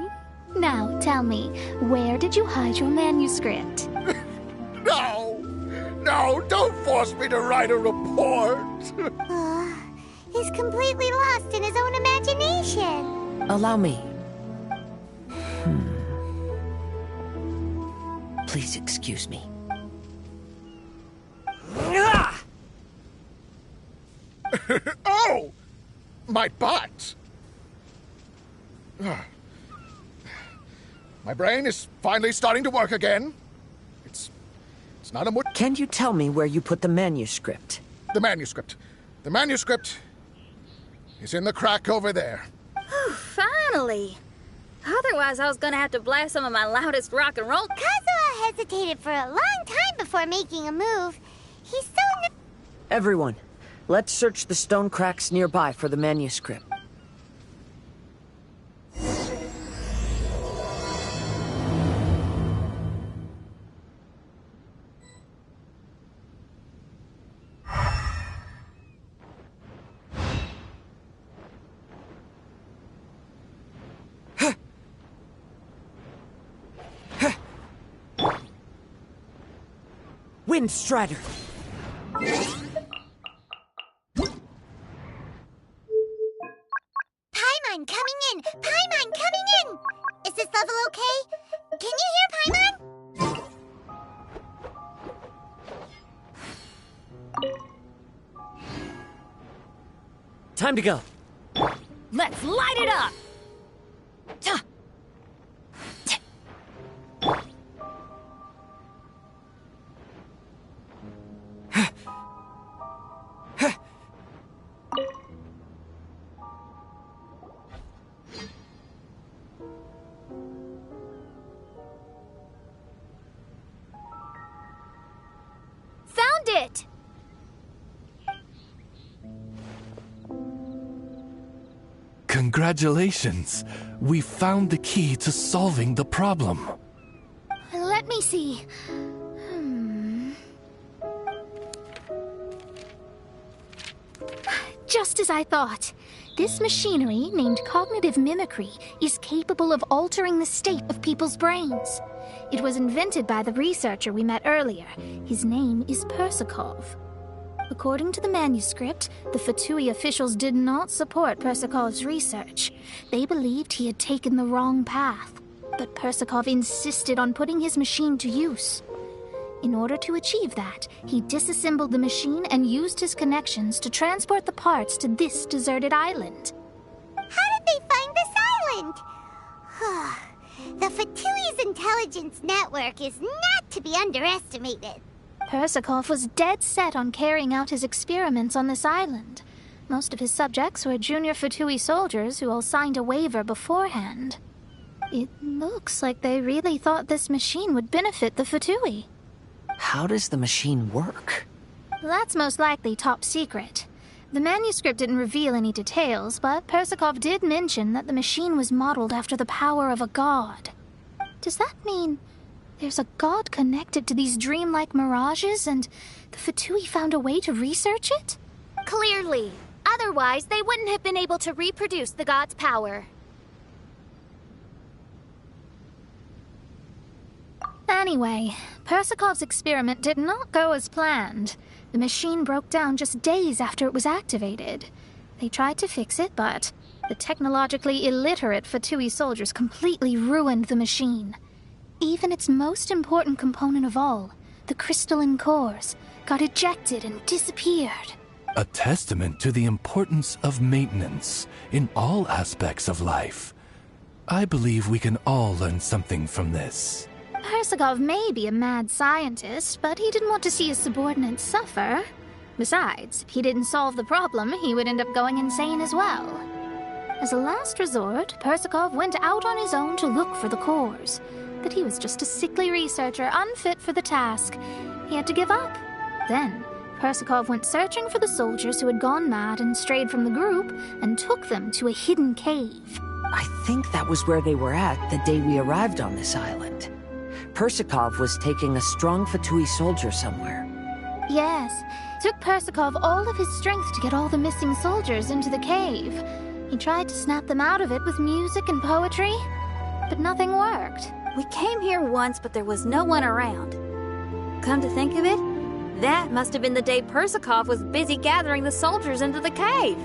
Now tell me, where did you hide your manuscript? No, don't force me to write a report. He's completely lost in his own imagination. Allow me. Please excuse me. Oh! My butt! My brain is finally starting to work again. It's not a Can you tell me where you put the manuscript? The manuscript. The manuscript is in the crack over there. Finally! Otherwise, I was gonna have to blast some of my loudest rock and roll. Kazuha hesitated for a long time before making a move. He's so... Everyone, let's search the stone cracks nearby for the manuscript. Windstrider! Paimon coming in! Paimon coming in! Is this level okay? Can you hear Paimon? Time to go. Let's light it up! Found it! Congratulations! We found the key to solving the problem. Let me see. Just as I thought. This machinery, named cognitive mimicry, is capable of altering the state of people's brains. It was invented by the researcher we met earlier. His name is Persakov. According to the manuscript, the Fatui officials did not support Persakov's research. They believed he had taken the wrong path. But Persakov insisted on putting his machine to use. In order to achieve that, he disassembled the machine and used his connections to transport the parts to this deserted island. How did they find this island? The Fatui's intelligence network is not to be underestimated. Persakov was dead set on carrying out his experiments on this island. Most of his subjects were junior Fatui soldiers who all signed a waiver beforehand. It looks like they really thought this machine would benefit the Fatui. How does the machine work? That's most likely top secret. The manuscript didn't reveal any details, but Persakov did mention that the machine was modeled after the power of a god. Does that mean there's a god connected to these dreamlike mirages, and the Fatui found a way to research it? Clearly. Otherwise, they wouldn't have been able to reproduce the god's power. Anyway, Persakov's experiment did not go as planned. The machine broke down just days after it was activated. They tried to fix it, but the technologically illiterate Fatui soldiers completely ruined the machine. Even its most important component of all, the crystalline cores, got ejected and disappeared. A testament to the importance of maintenance in all aspects of life. I believe we can all learn something from this. Persakov may be a mad scientist, but he didn't want to see his subordinates suffer. Besides, if he didn't solve the problem, he would end up going insane as well. As a last resort, Persakov went out on his own to look for the cores. But he was just a sickly researcher, unfit for the task. He had to give up. Then, Persakov went searching for the soldiers who had gone mad and strayed from the group, and took them to a hidden cave. I think that was where they were at the day we arrived on this island. Persakov was taking a strong Fatui soldier somewhere. Yes, it took Persakov all of his strength to get all the missing soldiers into the cave. He tried to snap them out of it with music and poetry, but nothing worked. We came here once, but there was no one around. Come to think of it, that must have been the day Persakov was busy gathering the soldiers into the cave.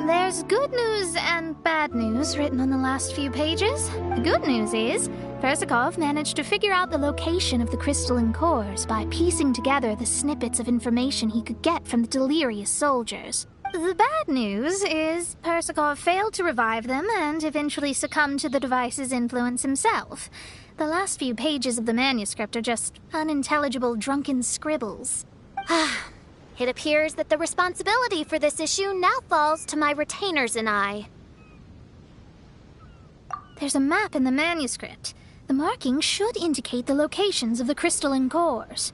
There's good news and bad news written on the last few pages. The good news is, Persakov managed to figure out the location of the crystalline cores by piecing together the snippets of information he could get from the delirious soldiers. The bad news is Persakov failed to revive them and eventually succumbed to the device's influence himself. The last few pages of the manuscript are just unintelligible drunken scribbles. It appears that the responsibility for this issue now falls to my retainers and I. There's a map in the manuscript. The markings should indicate the locations of the crystalline cores.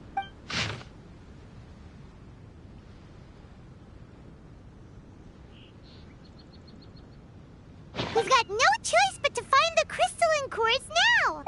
We've got no choice but to find the crystalline cores now!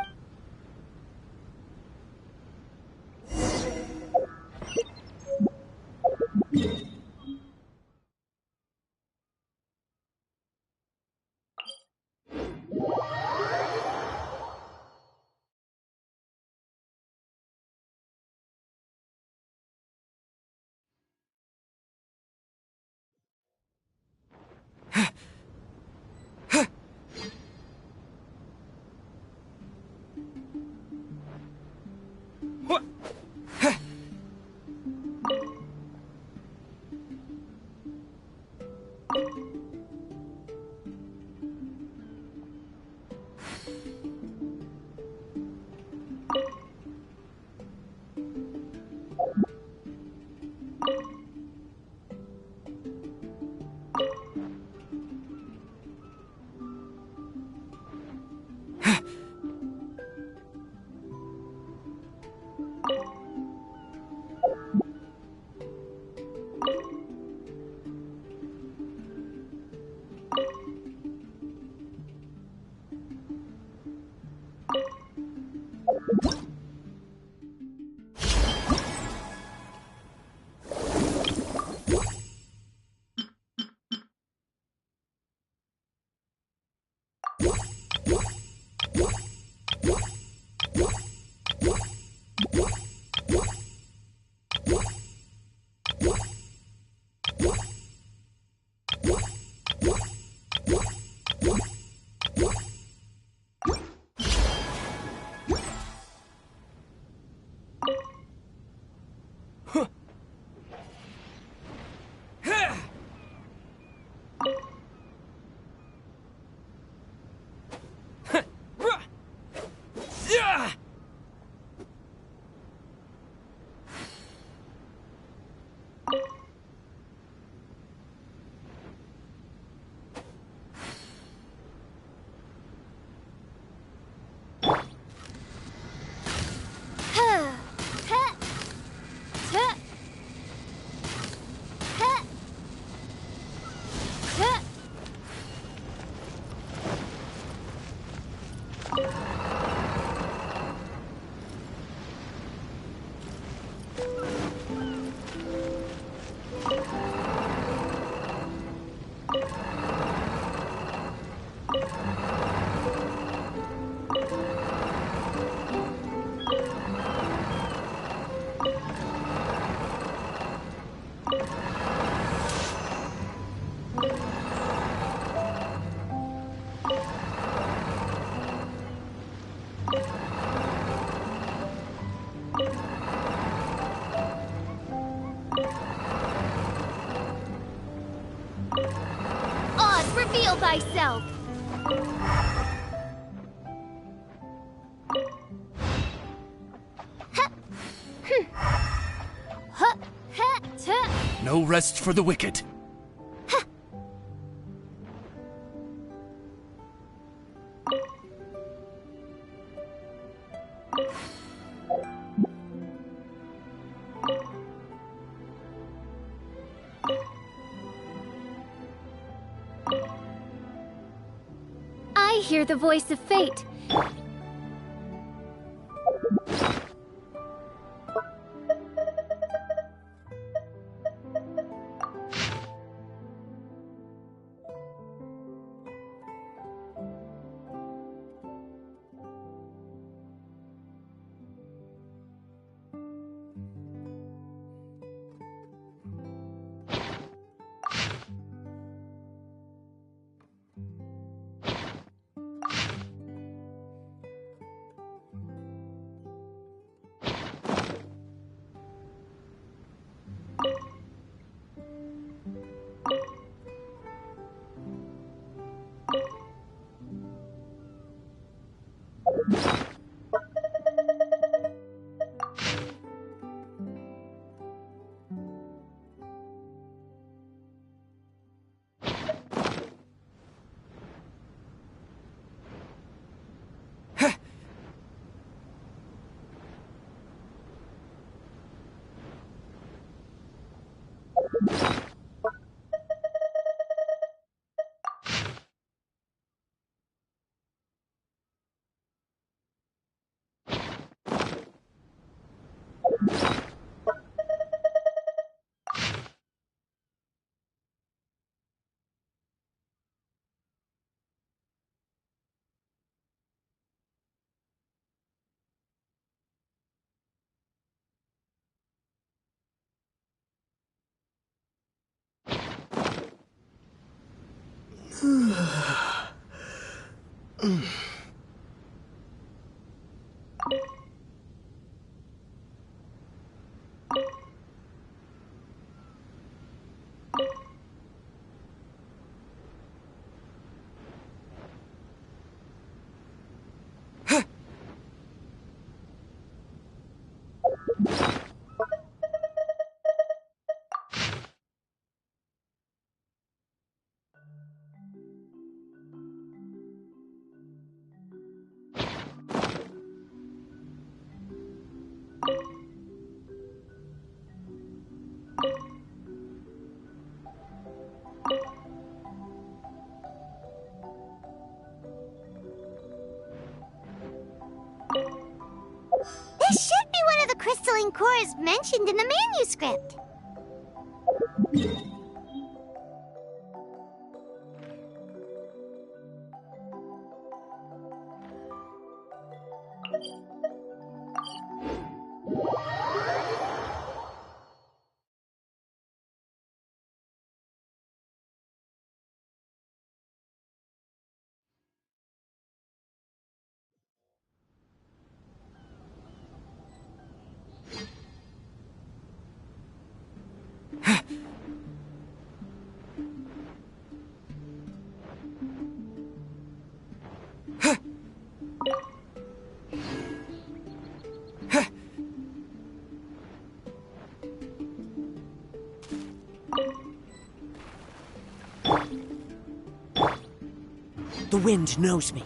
Reveal thyself! No rest for the wicked. I hear the voice of fate. This should be one of the crystalline cores mentioned in the manuscript. The wind knows me.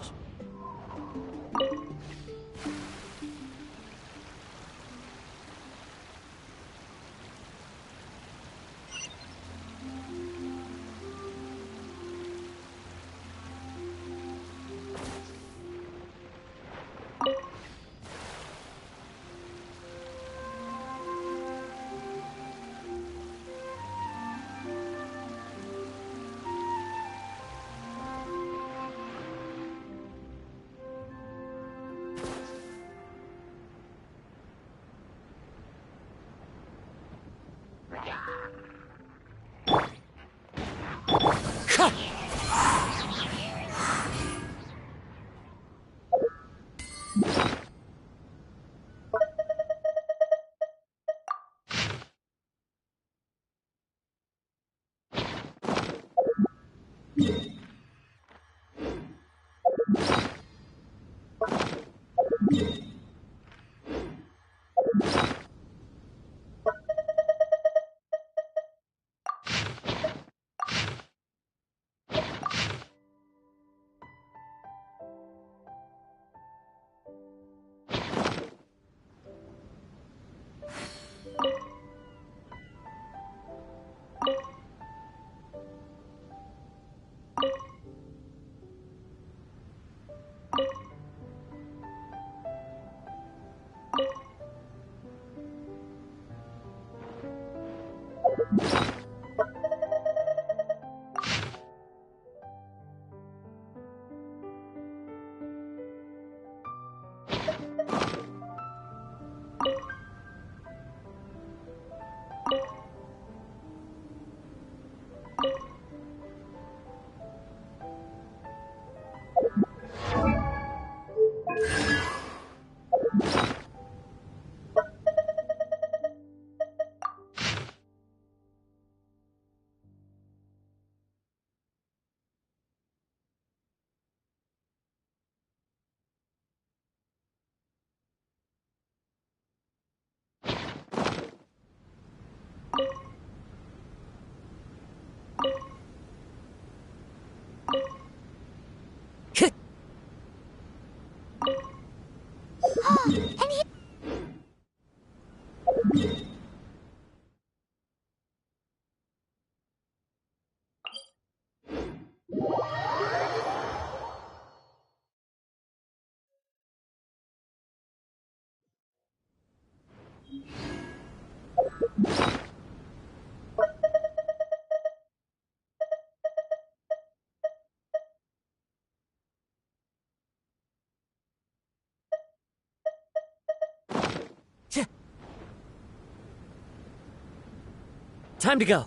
Time to go.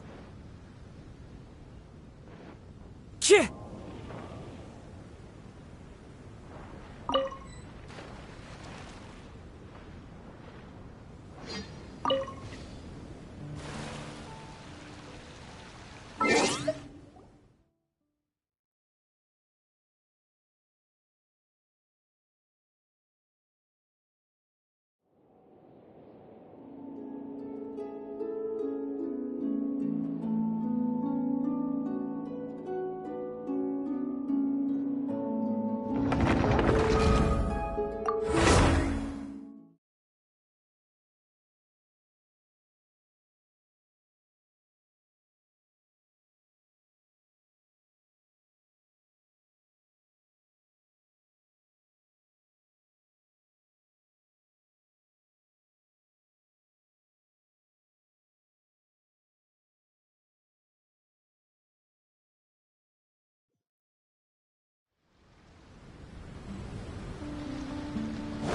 Chih!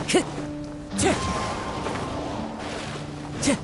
Chih! Chih! Chih!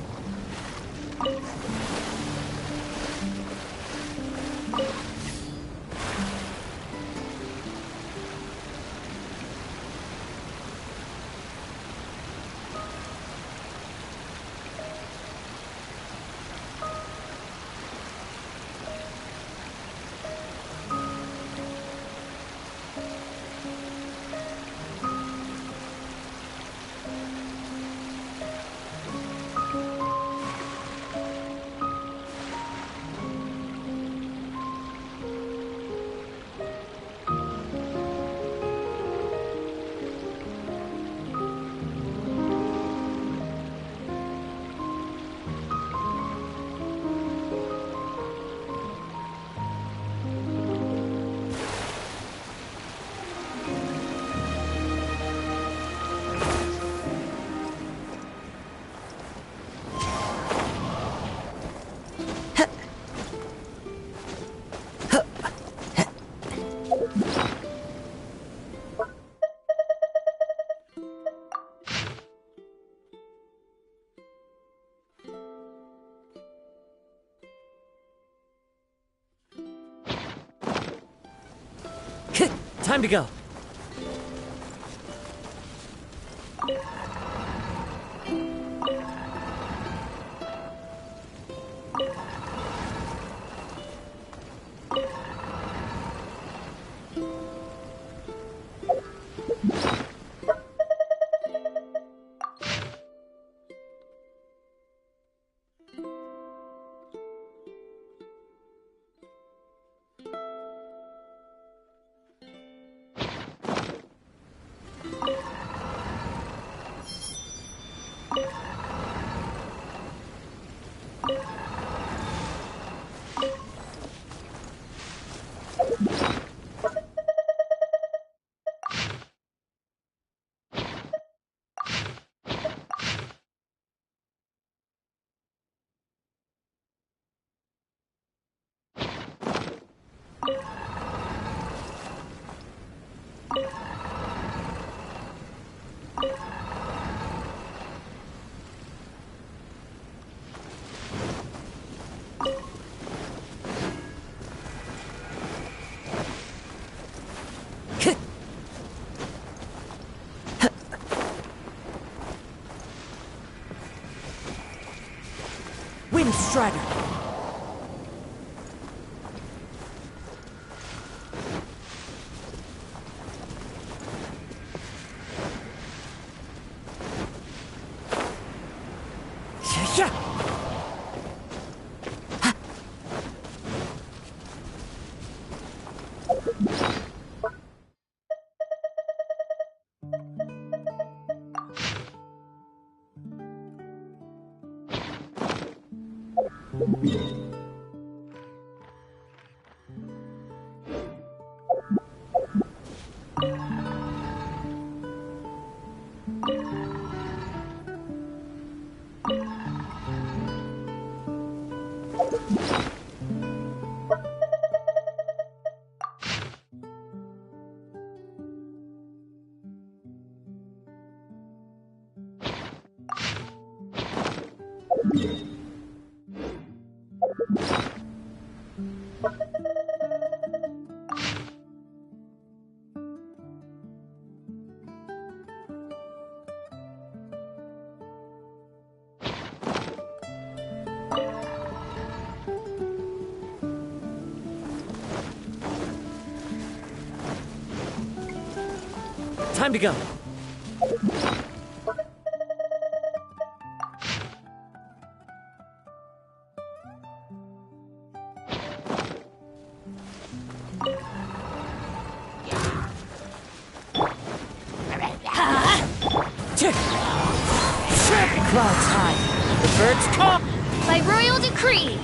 Time to go. Wind Strider! Yeah! Time to go. Clouds high. The birds call. By royal decree.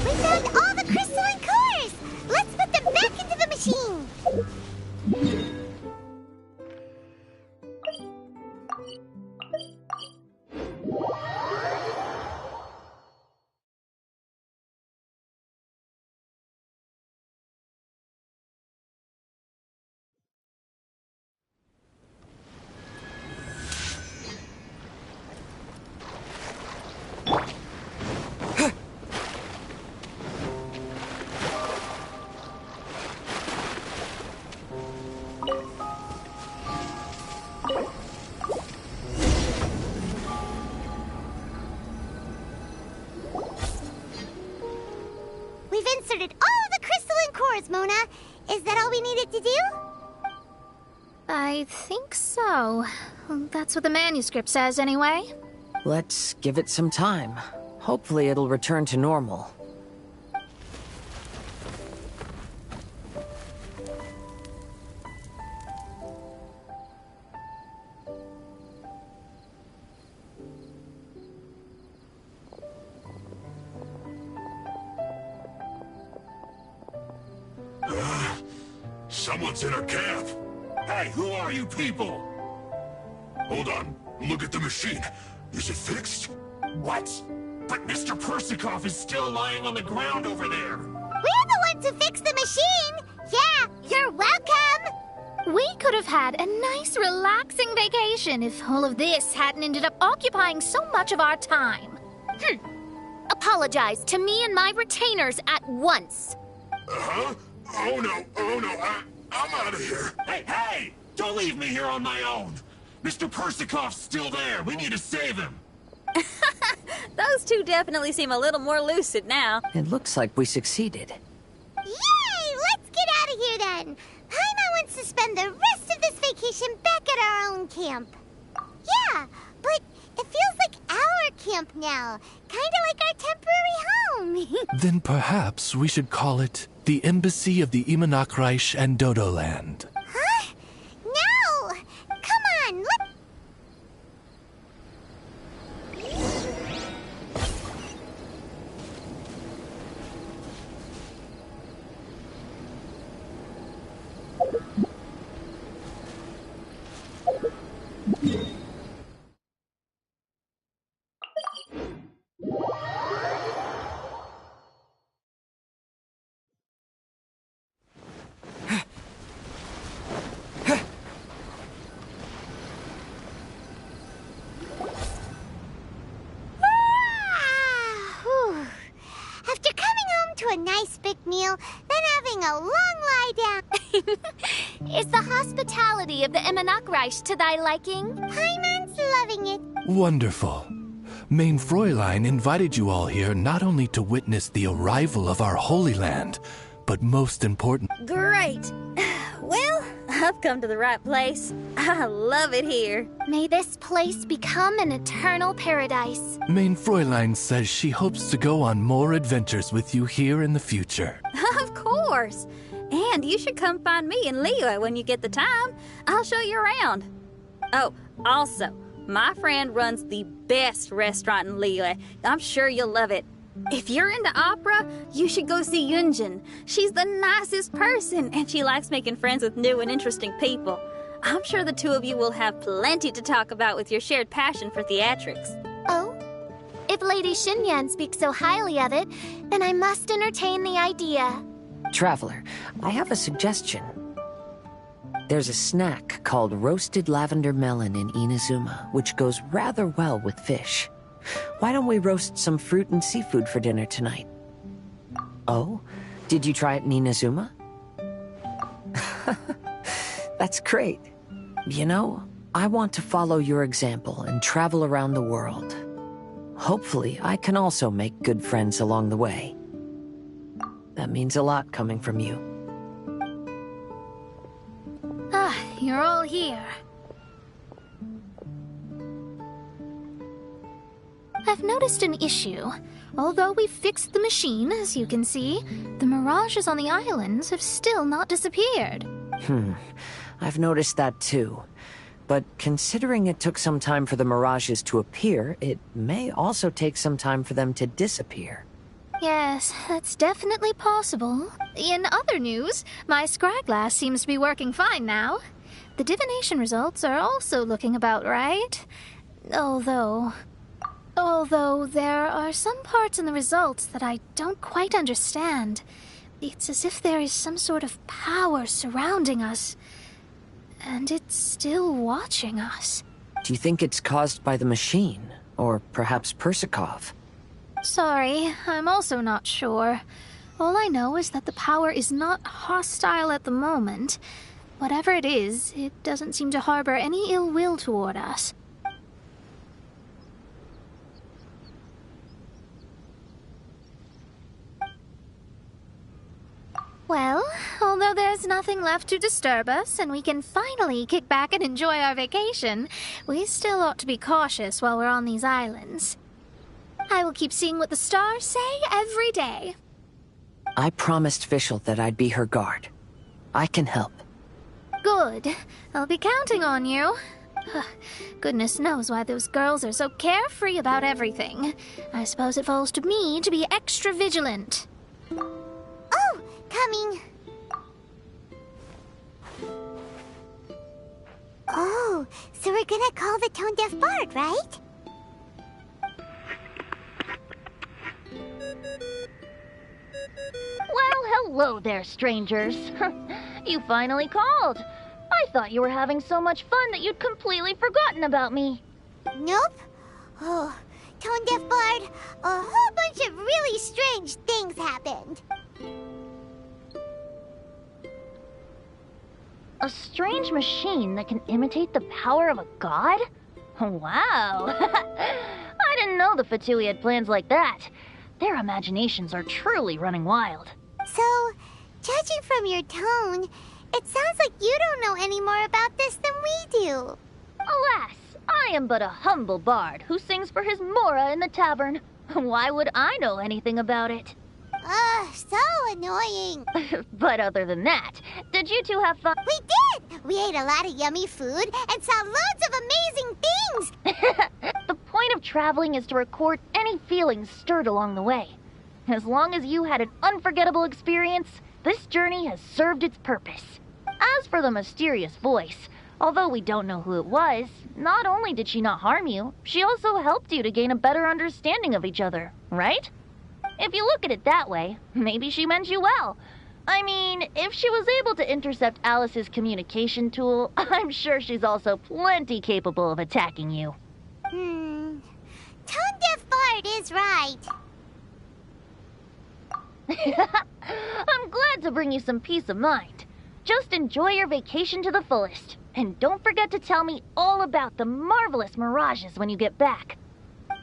We found all the crystalline cores! Let's put them back into the machine! We've inserted all the crystalline cores, Mona. Is that all we needed to do? I think so. That's what the manuscript says, anyway. Let's give it some time. Hopefully it'll return to normal. Someone's in our camp. Hey, who are you people? Hold on. Look at the machine. Is it fixed? What? But Mr. Persikov is still lying on the ground over there. We're the ones who fixed the machine! Yeah, you're welcome! We could have had a nice, relaxing vacation if all of this hadn't ended up occupying so much of our time. Apologize to me and my retainers at once. Uh-huh? Oh no, I'm out of here. Hey! Don't leave me here on my own. Mr. Persikov's still there. We need to save him. Those two definitely seem a little more lucid now. It looks like we succeeded. Yay! Let's get out of here then! Paimon wants to spend the rest of this vacation back at our own camp. Yeah, but it feels like our camp now. Kinda like our temporary home. Then perhaps we should call it the Embassy of the Imanakreich and Dodoland. Huh? No! Come on, let's... After coming home to a nice big meal, then having a long lie down. Is the hospitality of the Imanakreich to thy liking? Paimon's loving it. Wonderful. Main Fräulein invited you all here not only to witness the arrival of our Holy Land, but most important... Great. Well, I've come to the right place. I love it here. May this place become an eternal paradise. Main Fräulein says she hopes to go on more adventures with you here in the future. Of course. And you should come find me in Liyue when you get the time. I'll show you around. Oh, also, my friend runs the best restaurant in Liyue. I'm sure you'll love it. If you're into opera, you should go see Yunjin. She's the nicest person, and she likes making friends with new and interesting people. I'm sure the two of you will have plenty to talk about with your shared passion for theatrics. Oh? If Lady Xinyan speaks so highly of it, then I must entertain the idea. Traveler, I have a suggestion. There's a snack called roasted lavender melon in Inazuma, which goes rather well with fish. Why don't we roast some fruit and seafood for dinner tonight? Oh? Did you try it in Inazuma? That's great. You know, I want to follow your example and travel around the world. Hopefully, I can also make good friends along the way. That means a lot coming from you. Ah, you're all here. I've noticed an issue. Although we've fixed the machine, as you can see, the mirages on the islands have still not disappeared. I've noticed that too. But considering it took some time for the mirages to appear, it may also take some time for them to disappear. Yes, that's definitely possible. In other news, my scryglass seems to be working fine now. The divination results are also looking about right. Although there are some parts in the results that I don't quite understand. It's as if there is some sort of power surrounding us. And it's still watching us. Do you think it's caused by the machine? Or perhaps Persikov? Sorry, I'm also not sure. All I know is that the power is not hostile at the moment. Whatever it is, it doesn't seem to harbor any ill will toward us. Well, although there's nothing left to disturb us and we can finally kick back and enjoy our vacation, we still ought to be cautious while we're on these islands. I will keep seeing what the stars say every day. I promised Fischl that I'd be her guard. I can help. Good. I'll be counting on you. Goodness knows why those girls are so carefree about everything. I suppose it falls to me to be extra vigilant. Oh, coming. Oh, so we're gonna call the tone-deaf bard, right? Well, hello there, strangers. You finally called. I thought you were having so much fun that you'd completely forgotten about me. Nope. Oh, tone-deaf bard, a whole bunch of really strange things happened. A strange machine that can imitate the power of a god? Wow. I didn't know the Fatui had plans like that. Their imaginations are truly running wild. So, judging from your tone, it sounds like you don't know any more about this than we do. Alas, I am but a humble bard who sings for his Mora in the tavern. Why would I know anything about it? Ugh, so annoying. But other than that, did you two have fun? We did! We ate a lot of yummy food and saw loads of amazing things! The point of traveling is to record any feelings stirred along the way. As long as you had an unforgettable experience, this journey has served its purpose. As for the mysterious voice, although we don't know who it was, not only did she not harm you, she also helped you to gain a better understanding of each other, right? If you look at it that way, maybe she meant you well. I mean, if she was able to intercept Alice's communication tool, I'm sure she's also plenty capable of attacking you. Tone-deaf bard is right. I'm glad to bring you some peace of mind. Just enjoy your vacation to the fullest. And don't forget to tell me all about the marvelous mirages when you get back.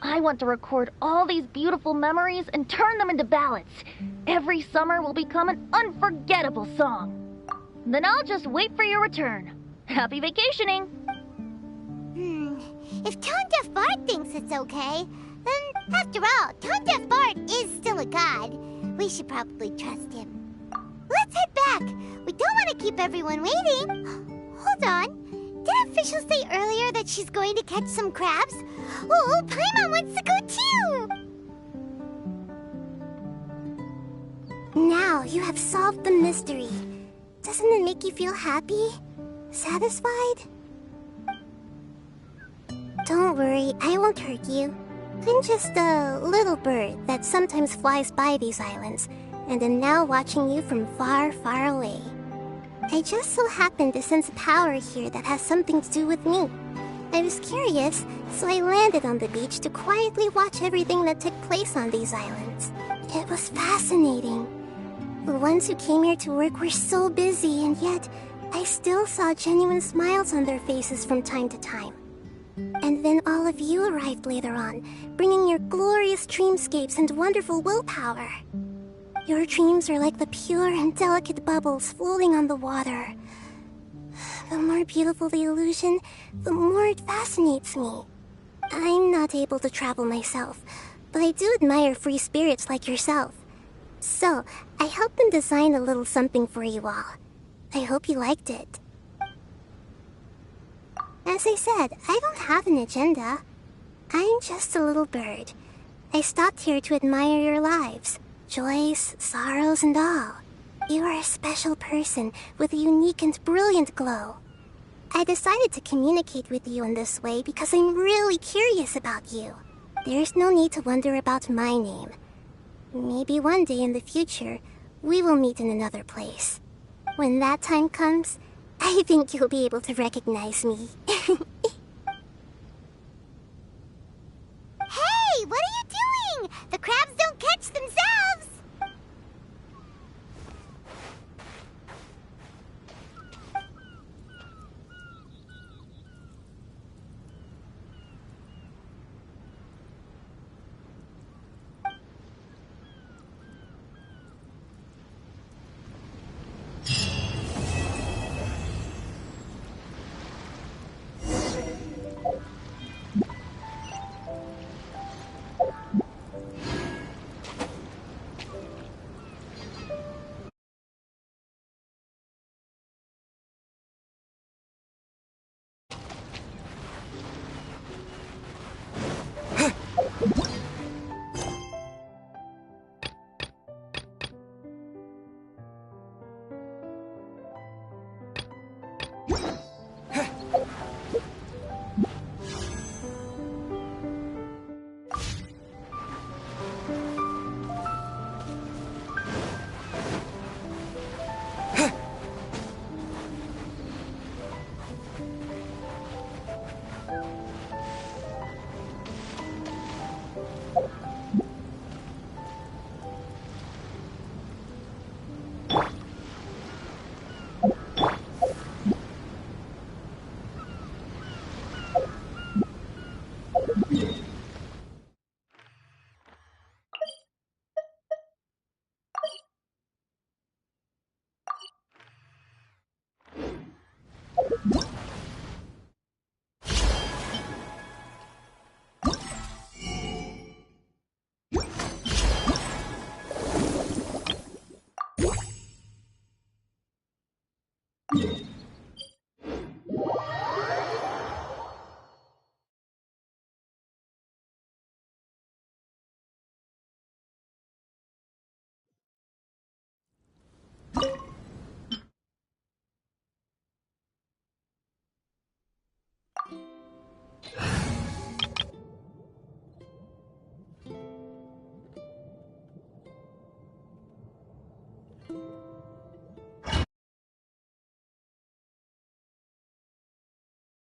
I want to record all these beautiful memories and turn them into ballads. Every summer will become an unforgettable song. Then I'll just wait for your return. Happy vacationing! If Tone-deaf bard thinks it's okay, then after all, Tone-deaf bard is still a god. We should probably trust him. Let's head back. We don't want to keep everyone waiting. Hold on. Did I official say earlier that she's going to catch some crabs? Oh, Paimon wants to go too! Now you have solved the mystery. Doesn't it make you feel happy? Satisfied? Don't worry, I won't hurt you. I'm just a little bird that sometimes flies by these islands, and am now watching you from far, far away. I just so happened to sense a power here that has something to do with me. I was curious, so I landed on the beach to quietly watch everything that took place on these islands. It was fascinating. The ones who came here to work were so busy, and yet I still saw genuine smiles on their faces from time to time. And then all of you arrived later on, bringing your glorious dreamscapes and wonderful willpower. Your dreams are like the pure and delicate bubbles floating on the water. The more beautiful the illusion, the more it fascinates me. I'm not able to travel myself, but I do admire free spirits like yourself. So, I helped them design a little something for you all. I hope you liked it. As I said, I don't have an agenda. I'm just a little bird. I stopped here to admire your lives. Joys, sorrows, and all. You are a special person with a unique and brilliant glow. I decided to communicate with you in this way because I'm really curious about you. There's no need to wonder about my name. Maybe one day in the future, we will meet in another place. When that time comes, I think you'll be able to recognize me. Hey, what are you doing? The crabs don't catch themselves! You